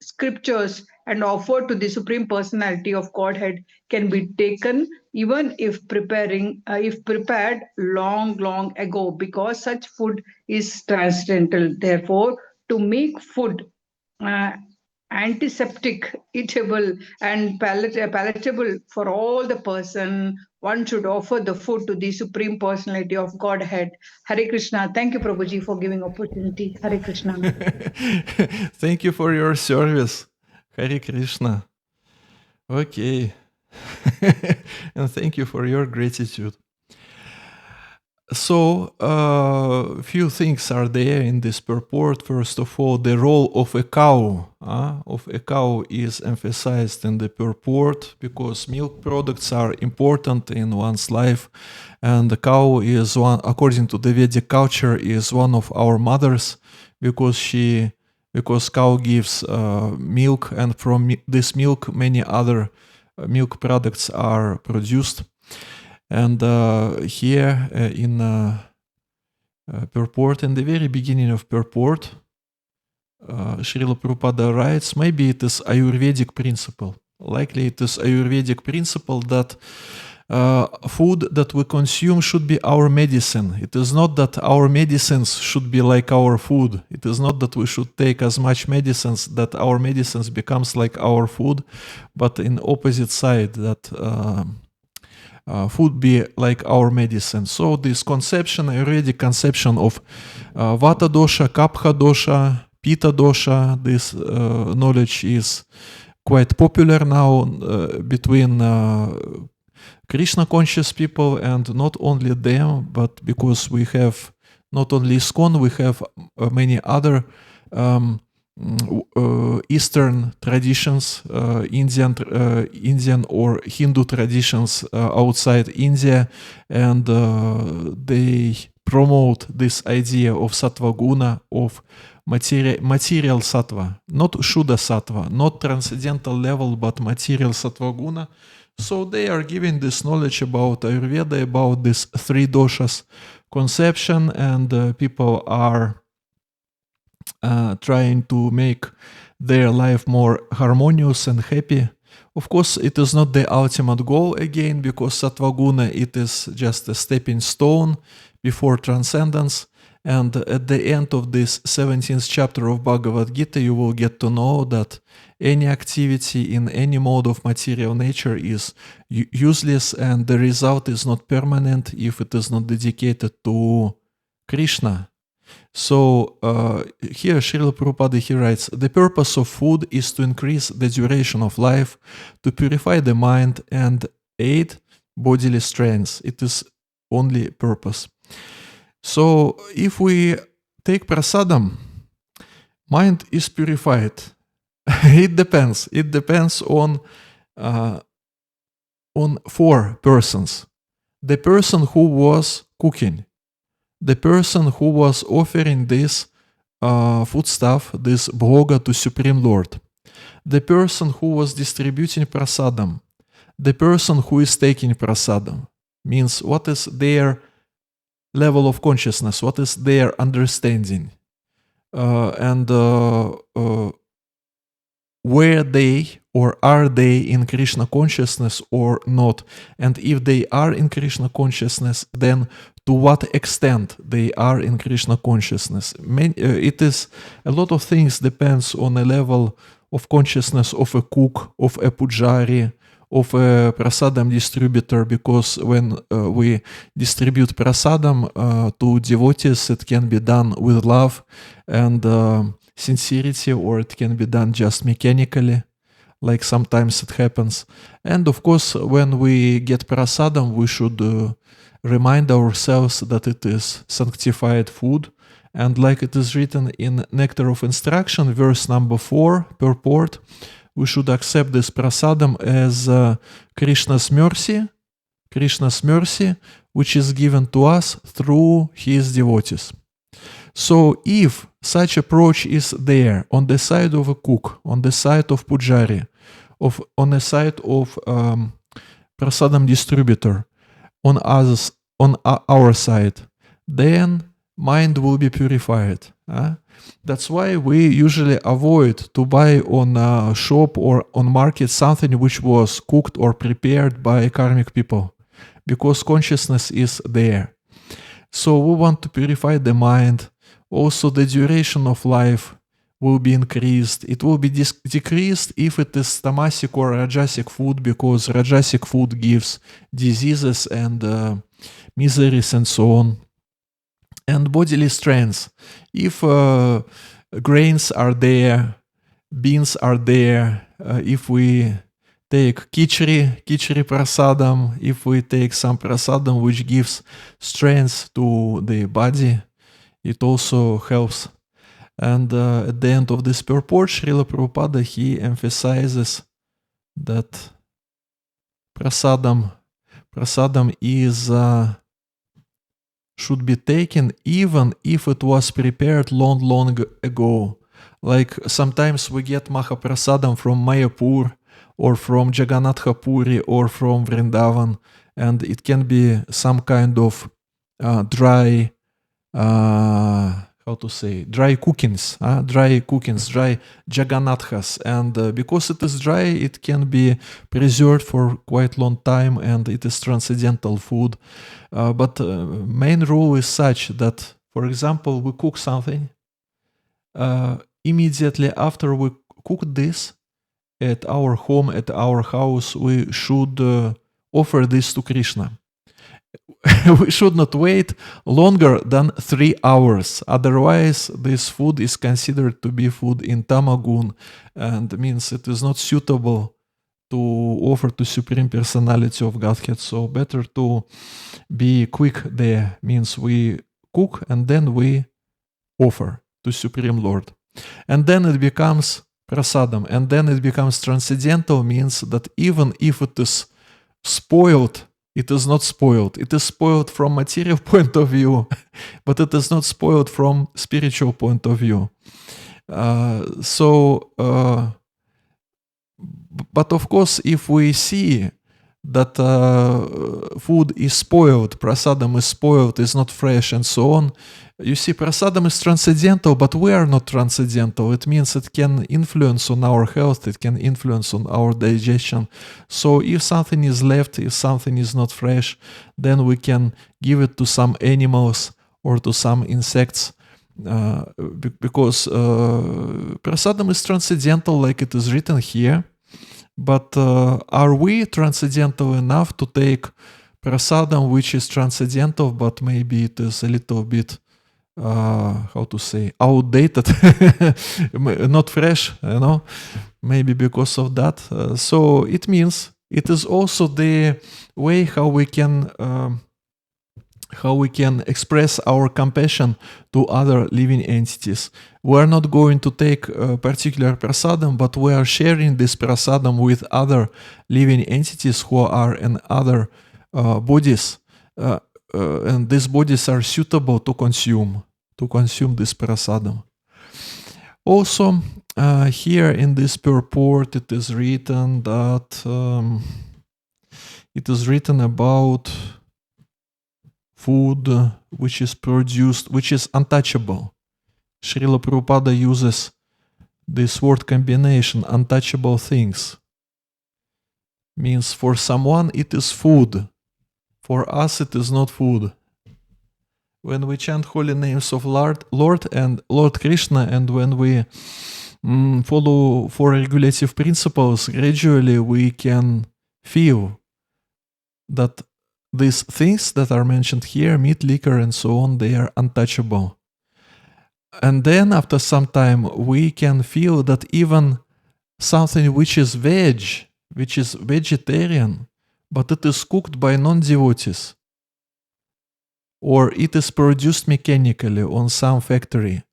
scriptures and offered to the Supreme Personality of Godhead can be taken, even if prepared long ago, because such food is transcendental. Therefore, to make food uh, antiseptic, eatable, and palatable for all the person, one should offer the food to the Supreme Personality of Godhead. Hare Krishna. Thank you, Prabhuji, for giving opportunity. Hare Krishna. Thank you for your service. Hare Krishna. Okay. And thank you for your gratitude. So, few things are there in this purport. First of all, the role of a cow is emphasized in the purport, because milk products are important in one's life, and the cow is one, according to the Vedic culture, is one of our mothers, because cow gives milk, and from this milk many other milk products are produced. And here in purport, in the very beginning of purport, Srila Prabhupada writes, maybe it is Ayurvedic principle. Likely it is Ayurvedic principle that food that we consume should be our medicine. It is not that our medicines should be like our food. It is not that we should take as much medicines that our medicines becomes like our food, but in opposite side that food be like our medicine. So this conception, Ayurvedic conception of Vata dosha, Kapha dosha, Pitta dosha, this knowledge is quite popular now between Krishna conscious people, and not only them, but because we have not only ISKCON, we have many other Eastern traditions, Indian or Hindu traditions outside India, and they promote this idea of sattva guna, of material sattva, not Shuddha sattva, not transcendental level, but material sattva guna. So they are giving this knowledge about Ayurveda, about this three doshas conception, and people are trying to make their life more harmonious and happy. Of course, it is not the ultimate goal again, because sattva guna, it is just a stepping stone before transcendence. And at the end of this 17th chapter of Bhagavad Gita, you will get to know that any activity in any mode of material nature is useless, and the result is not permanent if it is not dedicated to Krishna. So here Srila Prabhupada, he writes, the purpose of food is to increase the duration of life, to purify the mind and aid bodily strength. It is only purpose. So if we take prasadam, mind is purified. It depends. It depends on four persons. The person who was cooking, the person who was offering this foodstuff, this bhoga to Supreme Lord, the person who was distributing prasadam, the person who is taking prasadam, means what is their level of consciousness, what is their understanding, and where they or are they in Krishna consciousness or not, and if they are in Krishna consciousness, then to what extent they are in Krishna consciousness. It is a lot of things depends on a level of consciousness of a cook, of a pujari, of a prasadam distributor, because when we distribute prasadam to devotees, it can be done with love and sincerity, or it can be done just mechanically, like sometimes it happens. And of course, when we get prasadam, we should remind ourselves that it is sanctified food. And like it is written in Nectar of Instruction, verse number 4, purport, we should accept this prasadam as Krishna's mercy, which is given to us through his devotees. So if such approach is there on the side of a cook, on the side of pujari, on the side of prasadam distributor, on our side, then mind will be purified. That's why we usually avoid to buy on a shop or on market something which was cooked or prepared by karmic people, because consciousness is there. So we want to purify the mind. Also, the duration of life will be increased. It will be decreased if it is tamasic or rajasic food, because rajasic food gives diseases and miseries and so on. And bodily strength. If grains are there, beans are there, if we take kichri prasadam, if we take some prasadam which gives strength to the body, it also helps. And at the end of this purport, Srila Prabhupada, he emphasizes that prasadam is should be taken even if it was prepared long ago. Like sometimes we get Mahaprasadam from Mayapur or from Jagannath Puri or from Vrindavan, and it can be some kind of dry, how how to say, dry cookings, dry jagannathas. And because it is dry, it can be preserved for quite long time, and it is transcendental food. But main rule is such that, for example, we cook something. Immediately after we cook this, at our home, at our house, we should offer this to Krishna. We should not wait longer than 3 hours. Otherwise, this food is considered to be food in tamagun, and means it is not suitable to offer to Supreme Personality of Godhead. So better to be quick there. Means we cook and then we offer to Supreme Lord. And then it becomes prasadam. And then it becomes transcendental, means that even if it is spoiled, it is not spoiled. It is spoiled from material point of view, but it is not spoiled from spiritual point of view. But of course, if we see that food is spoiled, prasadam is spoiled, is not fresh, and so on, you see, prasadam is transcendental, but we are not transcendental. It means it can influence on our health, it can influence on our digestion. So if something is left, if something is not fresh, then we can give it to some animals or to some insects, because prasadam is transcendental, like it is written here. But are we transcendental enough to take prasadam, which is transcendental, but maybe it is a little bit, how to say, outdated, not fresh, maybe because of that. So it means it is also the way how we can express our compassion to other living entities. We are not going to take a particular prasadam, but we are sharing this prasadam with other living entities who are in other bodies, and these bodies are suitable to consume this prasadam. Also, here in this purport, it is written that it is written about food which is produced, which is untouchable. Srila Prabhupada uses this word combination, untouchable things. Means for someone it is food. For us it is not food. When we chant holy names of Lord and Lord Krishna, and when we follow four regulative principles, gradually we can feel that these things that are mentioned here, meat, liquor, and so on, they are untouchable. And then after some time, we can feel that even something which is veg, which is vegetarian, but it is cooked by non-devotees, or it is produced mechanically on some factory,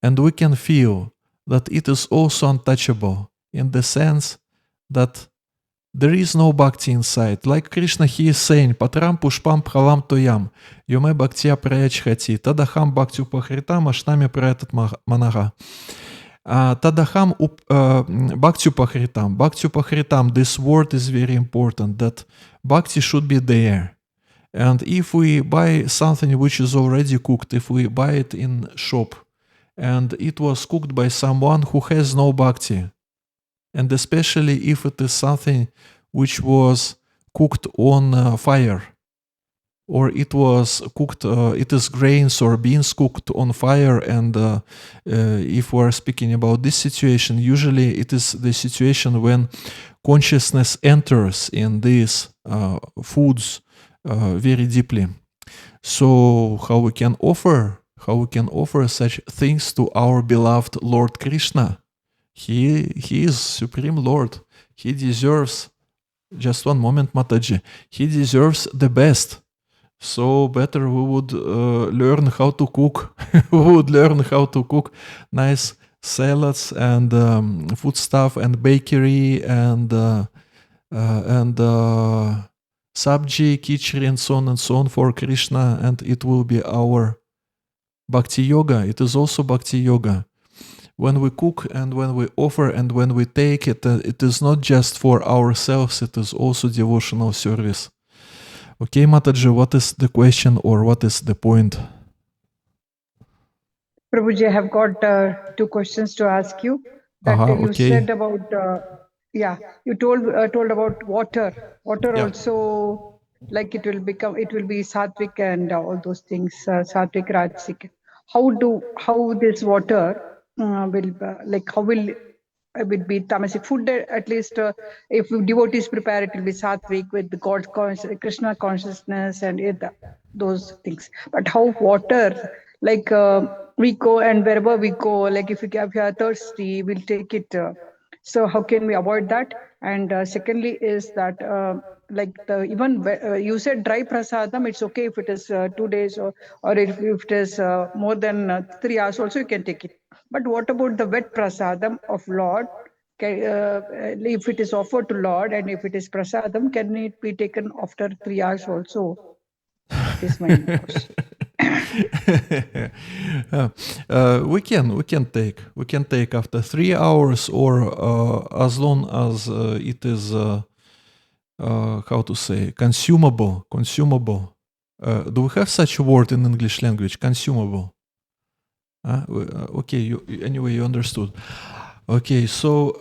and we can feel that it is also untouchable in the sense that there is no bhakti inside. Like Krishna, he is saying, Patram pushpam bhavam toyam, yume bhaktya prayachhati, tadaham bhakti upahritam, ashnami prayatat manaha. Tadaham bhakti upahritam, this word is very important, that bhakti should be there. And if we buy something which is already cooked, if we buy it in shop, and it was cooked by someone who has no bhakti, and especially if it is something which was cooked on fire, or it was cooked, it is grains or beans cooked on fire, and if we are speaking about this situation, usually it is the situation when consciousness enters in these foods very deeply. So how we can offer such things to our beloved Lord Krishna? He is Supreme Lord. He deserves, just one moment, Mataji, he deserves the best. So better we would learn how to cook. We would learn how to cook nice salads and food stuff and bakery and sabji, khichdi, and so on for Krishna, and it will be our Bhakti Yoga. It is also Bhakti Yoga. When we cook and when we offer and when we take it, it is not just for ourselves, it is also devotional service. Okay, Mataji, what is the question or what is the point? Prabhuji, I have got two questions to ask you. That you Okay. said about, you told about water. Water Yeah. also, like it will be sattvic and all those things, sattvic, rajasic. How this water will, how will it be tamasic food? At least, if devotees prepare, it will be sattvic with the Krishna consciousness and those things. But how water, like we go and wherever we go, like if we are thirsty, we'll take it. So how can we avoid that? And secondly is that you said dry prasadam, it's okay if it is 2 days or if it is more than 3 hours also you can take it. But what about the wet prasadam of Lord? If it is offered to Lord and if it is prasadam, can it be taken after 3 hours also? That is my question. We can take after 3 hours or as long as it is how to say consumable. Do we have such a word in English language? Consumable. Okay, anyway, you understood. Okay, so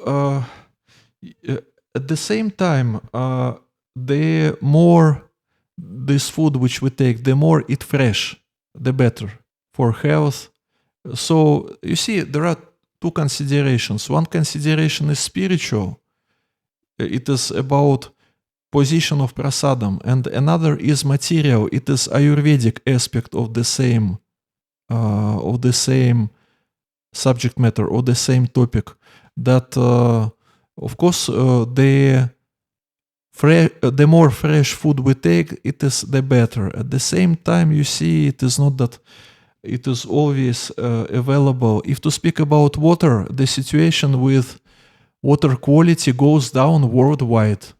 at the same time, the more this food which we take, the more it fresh, the better for health. So you see, there are two considerations. One consideration is spiritual. It is about position of prasadam, and another is material. It is Ayurvedic aspect of the same subject matter or the same topic. That of course the more fresh food we take, it is the better. At the same time, you see, it is not that it is always available. If to speak about water, the situation with water quality goes down worldwide.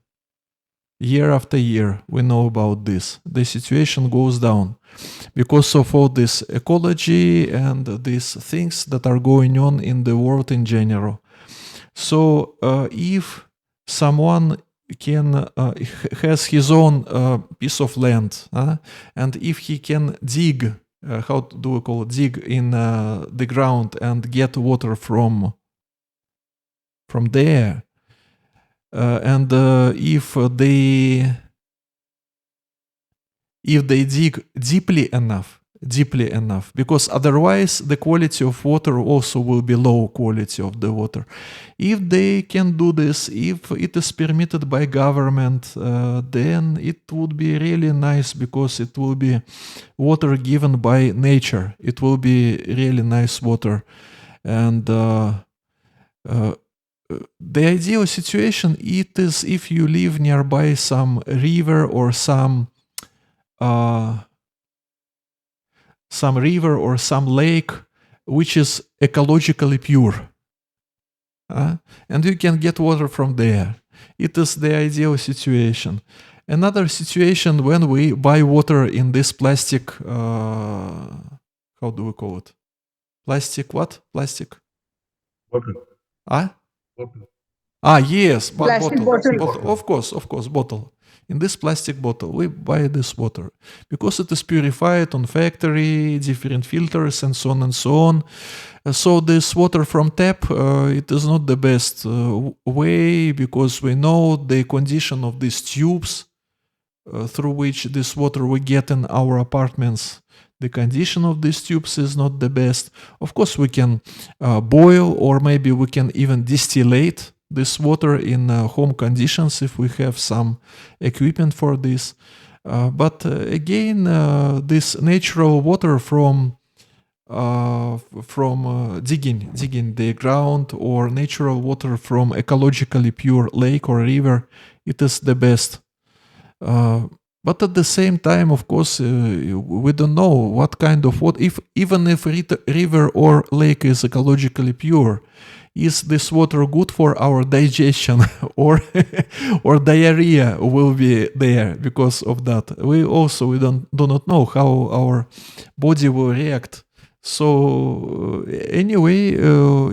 Year after year, we know about this. The situation goes down because of all this ecology and these things that are going on in the world in general. So if someone has his own piece of land, and if he can dig, how do we call it, dig in the ground and get water from there, and if they dig deeply enough, because otherwise the quality of water also will be low quality of the water. If they can do this, if it is permitted by government, then it would be really nice, because it will be water given by nature. It will be really nice water. And the ideal situation, it is if you live nearby some river or some river or some lake which is ecologically pure, and you can get water from there. It is the ideal situation. Another situation, when we buy water in this plastic, how do we call it? Plastic what? Plastic? Bottle. Bottle. Yes, Plastic bottle. Of course, bottle. In this plastic bottle, we buy this water because it is purified on factory, different filters, and so on and so on. So this water from tap, it is not the best way, because we know the condition of these tubes through which this water we get in our apartments. The condition of these tubes is not the best. Of course, we can boil, or maybe we can even distillate this water in home conditions if we have some equipment for this. But again, this natural water from digging the ground, or natural water from ecologically pure lake or river, it is the best. But at the same time, of course, we don't know what kind of water. Even if river or lake is ecologically pure, is this water good for our digestion, or diarrhea will be there because of that? We do not know how our body will react. So anyway,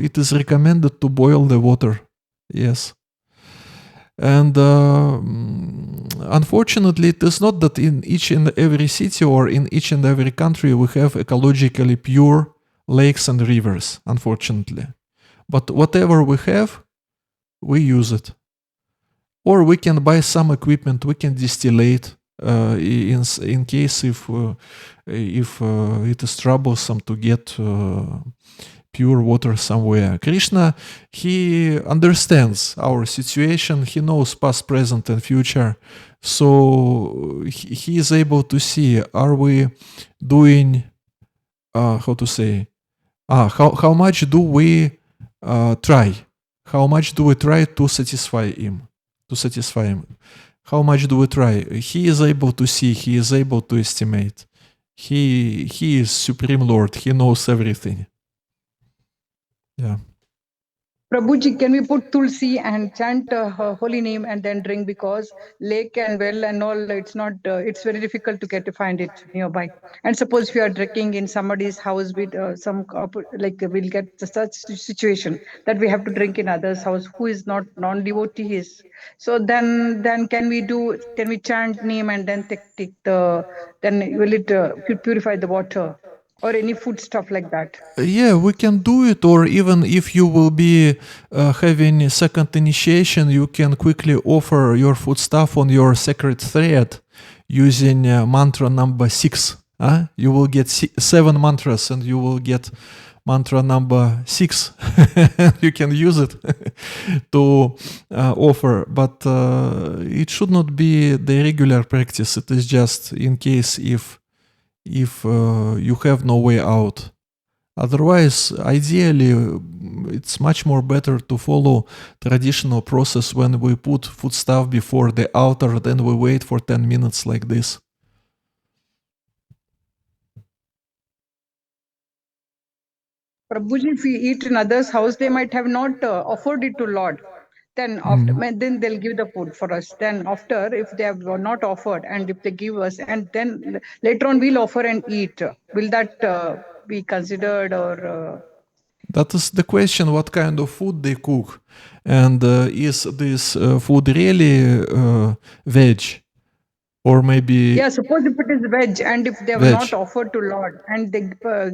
it is recommended to boil the water. Yes. And unfortunately, it is not that in each and every city or in each and every country we have ecologically pure lakes and rivers, unfortunately. But whatever we have, we use it. Or we can buy some equipment, we can distillate in case if it is troublesome to get pure water somewhere. Krishna, he understands our situation, he knows past, present, and future. So he is able to see, are we doing, how to say, how much do we try? How much do we try to satisfy him? How much do we try? He is able to see, he is able to estimate. He is Supreme Lord, he knows everything. Yeah. Prabhuji, can we put Tulsi and chant her holy name and then drink, because lake and well and all, it's not, it's very difficult to find it nearby. And suppose if you are drinking in somebody's house with we'll get such situation that we have to drink in others' house who is not non-devotee is. So then can we chant name and then then will it purify the water or any food stuff like that? Yeah, we can do it, or even if you will be having a second initiation, you can quickly offer your foodstuff on your sacred thread using mantra number 6. You will get 7 mantras and you will get mantra number 6. You can use it to offer, but it should not be the regular practice. It is just in case if you have no way out. Otherwise, ideally, it's much more better to follow traditional process when we put foodstuff before the altar, then we wait for 10 minutes like this. Prabhuji, if we eat in others' house, they might have not offered it to Lord. Then then they'll give the food for us. Then after, if they have not offered and if they give us, and then later on we'll offer and eat, will that be considered or? That is the question, what kind of food they cook. And is this food really veg? Or maybe... Yeah, suppose if it is veg and if they have not offered to Lord and they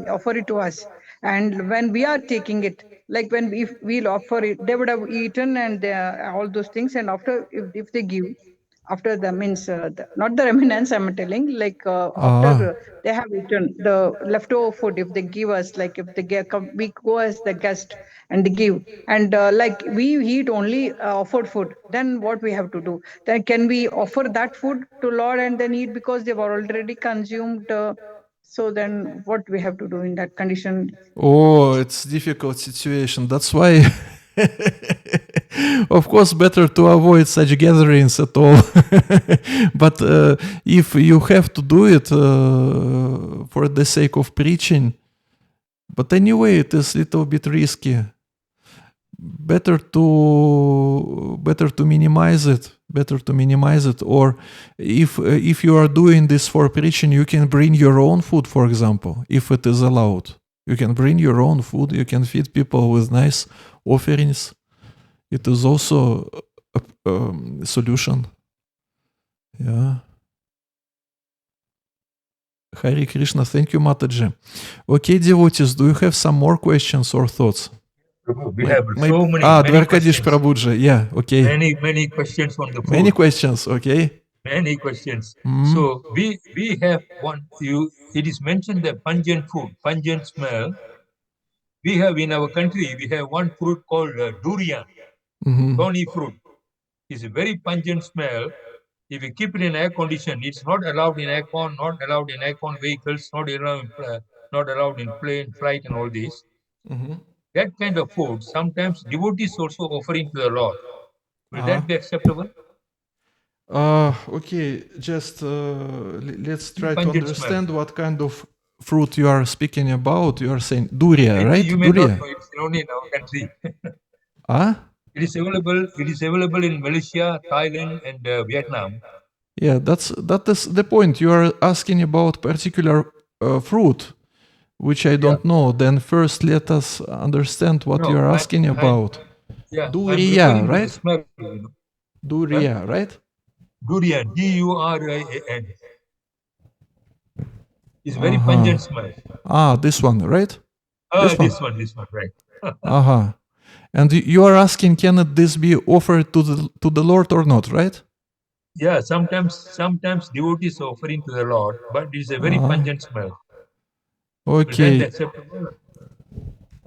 offer it to us, and when we are taking it, like if we'll offer it, they would have eaten and all those things, and after if they give, after the means not the remnants I'm telling, like after they have eaten the leftover food, if they give us, like if they we go as the guest and they give, and like we eat only offered food, then what we have to do? Then can we offer that food to Lord and then eat, because they've already consumed? So then what we have to do in that condition? Oh, it's difficult situation. That's why, of course, better to avoid such gatherings at all. But if you have to do it for the sake of preaching, but anyway, it is a little bit risky. Better to minimize it. Or if you are doing this for preaching, you can bring your own food, for example, if it is allowed. You can bring your own food. You can feed people with nice offerings. It is also a solution. Yeah. Hare Krishna. Thank you, Mataji. Okay, devotees, do you have some more questions or thoughts? We have so many Dwarkadish questions. Prabhuji. Yeah, okay. Many questions on the food. Many questions, okay. Many questions. So we have one. It is mentioned that pungent food, pungent smell. We have in our country, we have one fruit called durian, thorny fruit. It's a very pungent smell. If you keep it in air condition, it's not allowed in aircon, not allowed in aircon vehicles, not allowed in plane, flight, and all this. That kind of food, sometimes devotees also offering to the Lord. Will that be acceptable? Okay, just let's try to understand what kind of fruit you are speaking about. You are saying durian, right? You may not know, it's only in our country. It is available in Malaysia, Thailand, and Vietnam. Yeah, that is the point. You are asking about particular fruit, which I don't know. Then first let us understand what you are asking about. Durian, right? Smell, Durian, right? Durian, D-U-R-I-A-N. It's very pungent smell. This one, right? This one? This one, right. Uh-huh. And you are asking, can this be offered to the Lord or not, right? Yeah, sometimes devotees are offering to the Lord, but it's a very pungent smell. Will that be Okay. acceptable?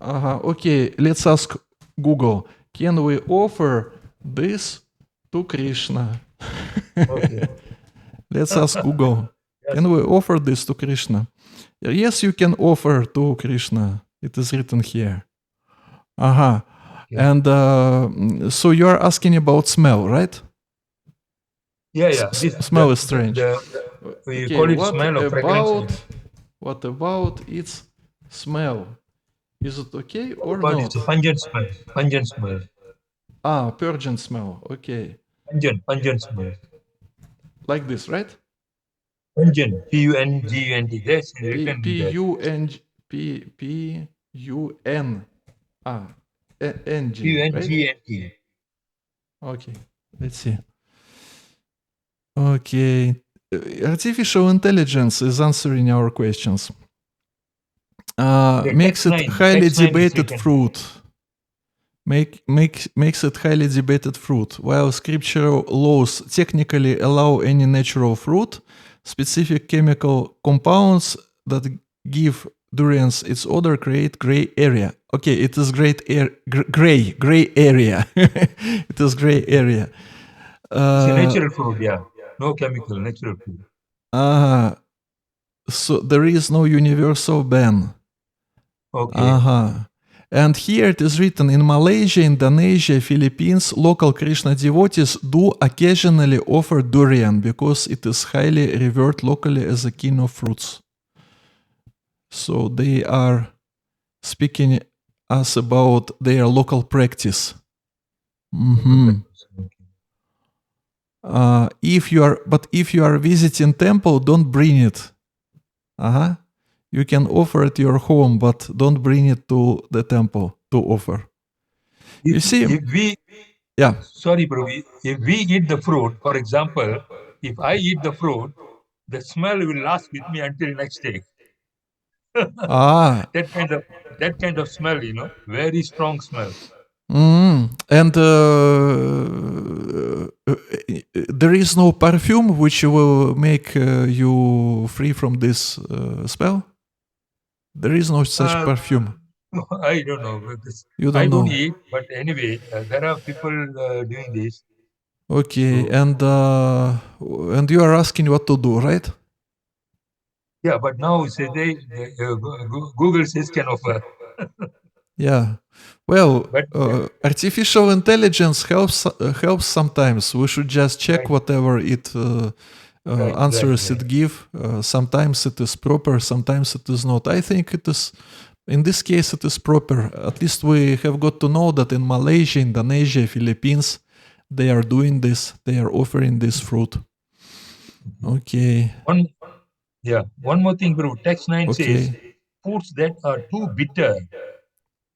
Okay, let's ask Google. Can we offer this to Krishna? Okay. Let's ask Google. Yes. Can we offer this to Krishna? Yes, you can offer to Krishna. It is written here. Okay. And so you are asking about smell, right? Yeah. Smell is strange. We Okay, call it what smell or fragrance. what about its smell? Is it okay or But not? it's a pungent smell. Pungent smell. Pungent smell. Okay. Pungent smell. Like this, right? Pungent. P-U-N-G-U-N-T. That's written in that. P-U-N N-G, right? P-U-N-G-N-T. Okay, let's see. Okay, artificial intelligence is answering our questions. Makes it highly debated fruit. Makes it highly debated fruit. While scriptural laws technically allow any natural fruit, specific chemical compounds that give durians its odor create gray area. Okay, it is gray area. It is gray area. It's a natural fruit, yeah. No chemical, natural fruit. So there is no universal ban. Okay. And here it is written, in Malaysia, Indonesia, Philippines, local Krishna devotees do occasionally offer durian because it is highly revered locally as a king of fruits. So they are speaking us about their local practice. If you are visiting temple, don't bring it. You can offer at your home, but don't bring it to the temple to offer. You see? Sorry, Prabhu. If we eat the fruit, for example, if I eat the fruit, the smell will last with me until next day. That kind of smell, very strong smell. And there is no perfume which will make you free from this spell? There is no such perfume. I don't know. You don't I know. don't eat, but anyway, there are people doing this. Okay, and you are asking what to do, right? Yeah, but now Google says can offer. Yeah. Well, artificial intelligence helps sometimes. We should just check whatever it answers it give. Sometimes it is proper, sometimes it is not. I think it is, in this case, it is proper. At least we have got to know that in Malaysia, Indonesia, Philippines, they are doing this. They are offering this fruit. Okay. One more thing, bro. Text 9 says, foods that are too bitter,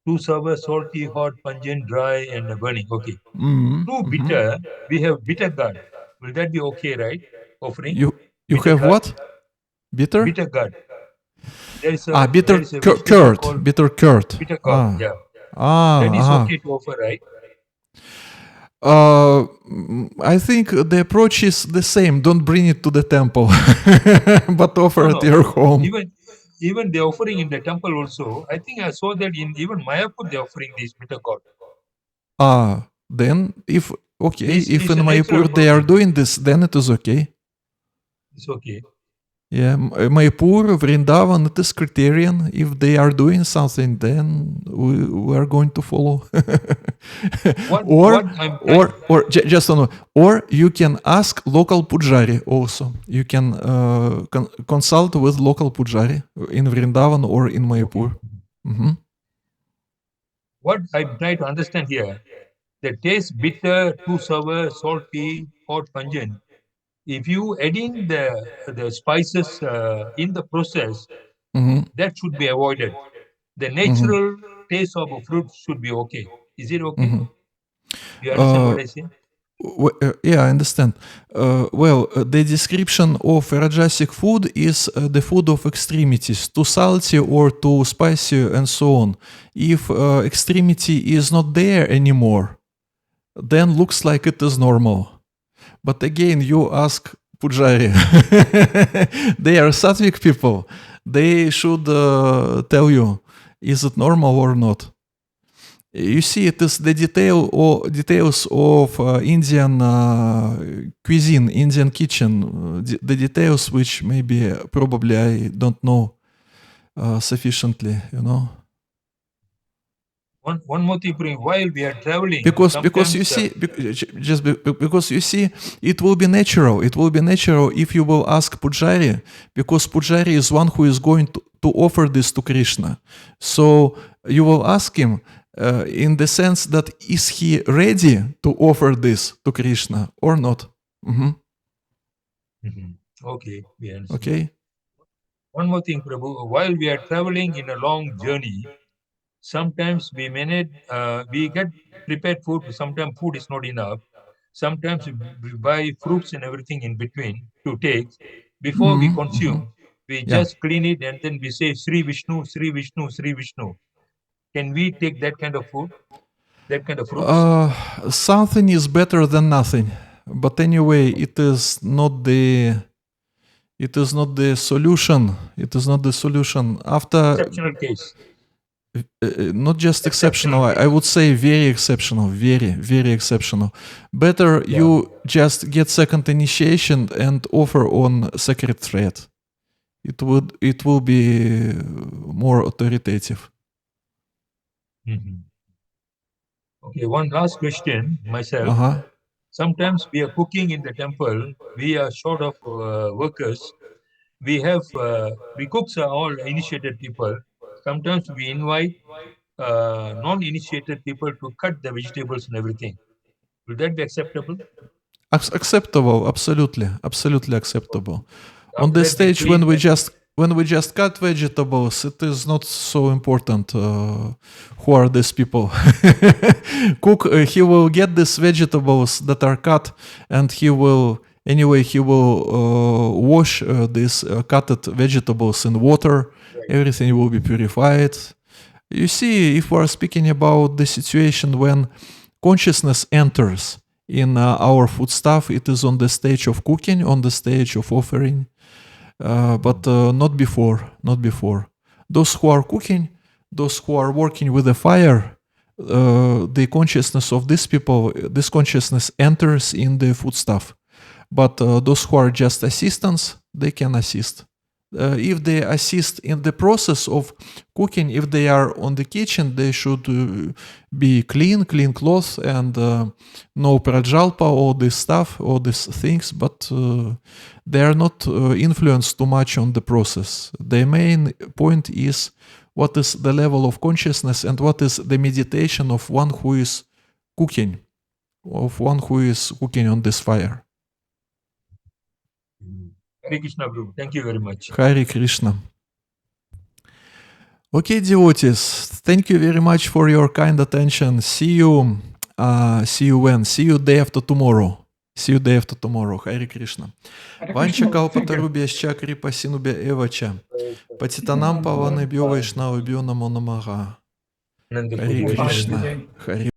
too sour, salty, hot, pungent, dry, and burning. Okay. Too bitter, we have bitter gourd. Will that be okay, right? Offering? You bitter have gourd? what? Bitter? Bitter gourd. Bitter curd. Bitter curd. Bitter gourd, yeah. That is okay to offer, right? I think the approach is the same. Don't bring it to the temple, but offer at your home. Even the offering in the temple also. I think I saw that in even Mayapur they are offering this bitter gourd. Then if It's in Mayapur they are doing this, then it is okay. It's okay. Yeah, Mayapur, Vrindavan, it is criterion. If they are doing something, then we are going to follow. Or you can ask local pujari also. You can consult with local pujari in Vrindavan or in Mayapur. What I try to understand here, the taste bitter, too sour, salty, hot, pungent. If you add in the spices in the process, that should be avoided. The natural taste of a fruit should be okay. Is it okay? You understand what I say? Yeah, I understand. The description of rajasic food is the food of extremities, too salty or too spicy, and so on. If extremity is not there anymore, then looks like it is normal. But again, you ask Pujari. They are sattvic people. They should tell you, is it normal or not? You see, it is the details of Indian cuisine, Indian kitchen, the details which maybe probably I don't know sufficiently, you know. One more thing, while we are traveling, Because you sometimes, see, because you see, it will be natural. It will be natural if you will ask Pujari, because Pujari is one who is going to offer this to Krishna. So you will ask him in the sense that is he ready to offer this to Krishna or not? Okay, we understand. Okay. One more thing, Prabhu, while we are traveling in a long journey, sometimes we we get prepared food. Sometimes food is not enough. Sometimes we buy fruits and everything in between to take. Before we consume, we Yeah. just clean it and then we say Sri Vishnu, Sri Vishnu, Sri Vishnu. Can we take that kind of food, that kind of fruits? Something is better than nothing, but anyway, it is not the solution. It is not the solution. After Exceptional case. not just exceptional, I would say very exceptional, very exceptional. Better you just get second initiation and offer on sacred thread. It will be more authoritative. Okay, one last question myself. Sometimes we are cooking in the temple. We are short of workers. We cooks are all initiated people. Sometimes we invite non-initiated people to cut the vegetables and everything. Will that be acceptable? Acceptable, absolutely acceptable. On After the that, we stage clean when we just cut vegetables, it is not so important who are these people. Cook, he will get these vegetables that are cut, and he will wash these cutted vegetables in water. Everything will be purified. You see, if we are speaking about the situation when consciousness enters in our foodstuff, it is on the stage of cooking, on the stage of offering, but not before. Those who are cooking, those who are working with the fire, the consciousness of these people, this consciousness enters in the foodstuff. But those who are just assistants, they can assist. If they assist in the process of cooking, if they are on the kitchen, they should be clean clothes, and no prajalpa, all this stuff, all these things, but they are not influenced too much on the process. The main point is what is the level of consciousness and what is the meditation of one who is cooking, on this fire. Hare Krishna, Guru. Thank you very much. Hare Krishna. Okay, devotees, thank you very much for your kind attention. See you when? See you day after tomorrow. Hare Krishna. Vancha kalpatarubhyascha kripa sinubhya evacha. Patitanam pavanebhyo vaishnavabhyo namo namaha. Hare Krishna. Hare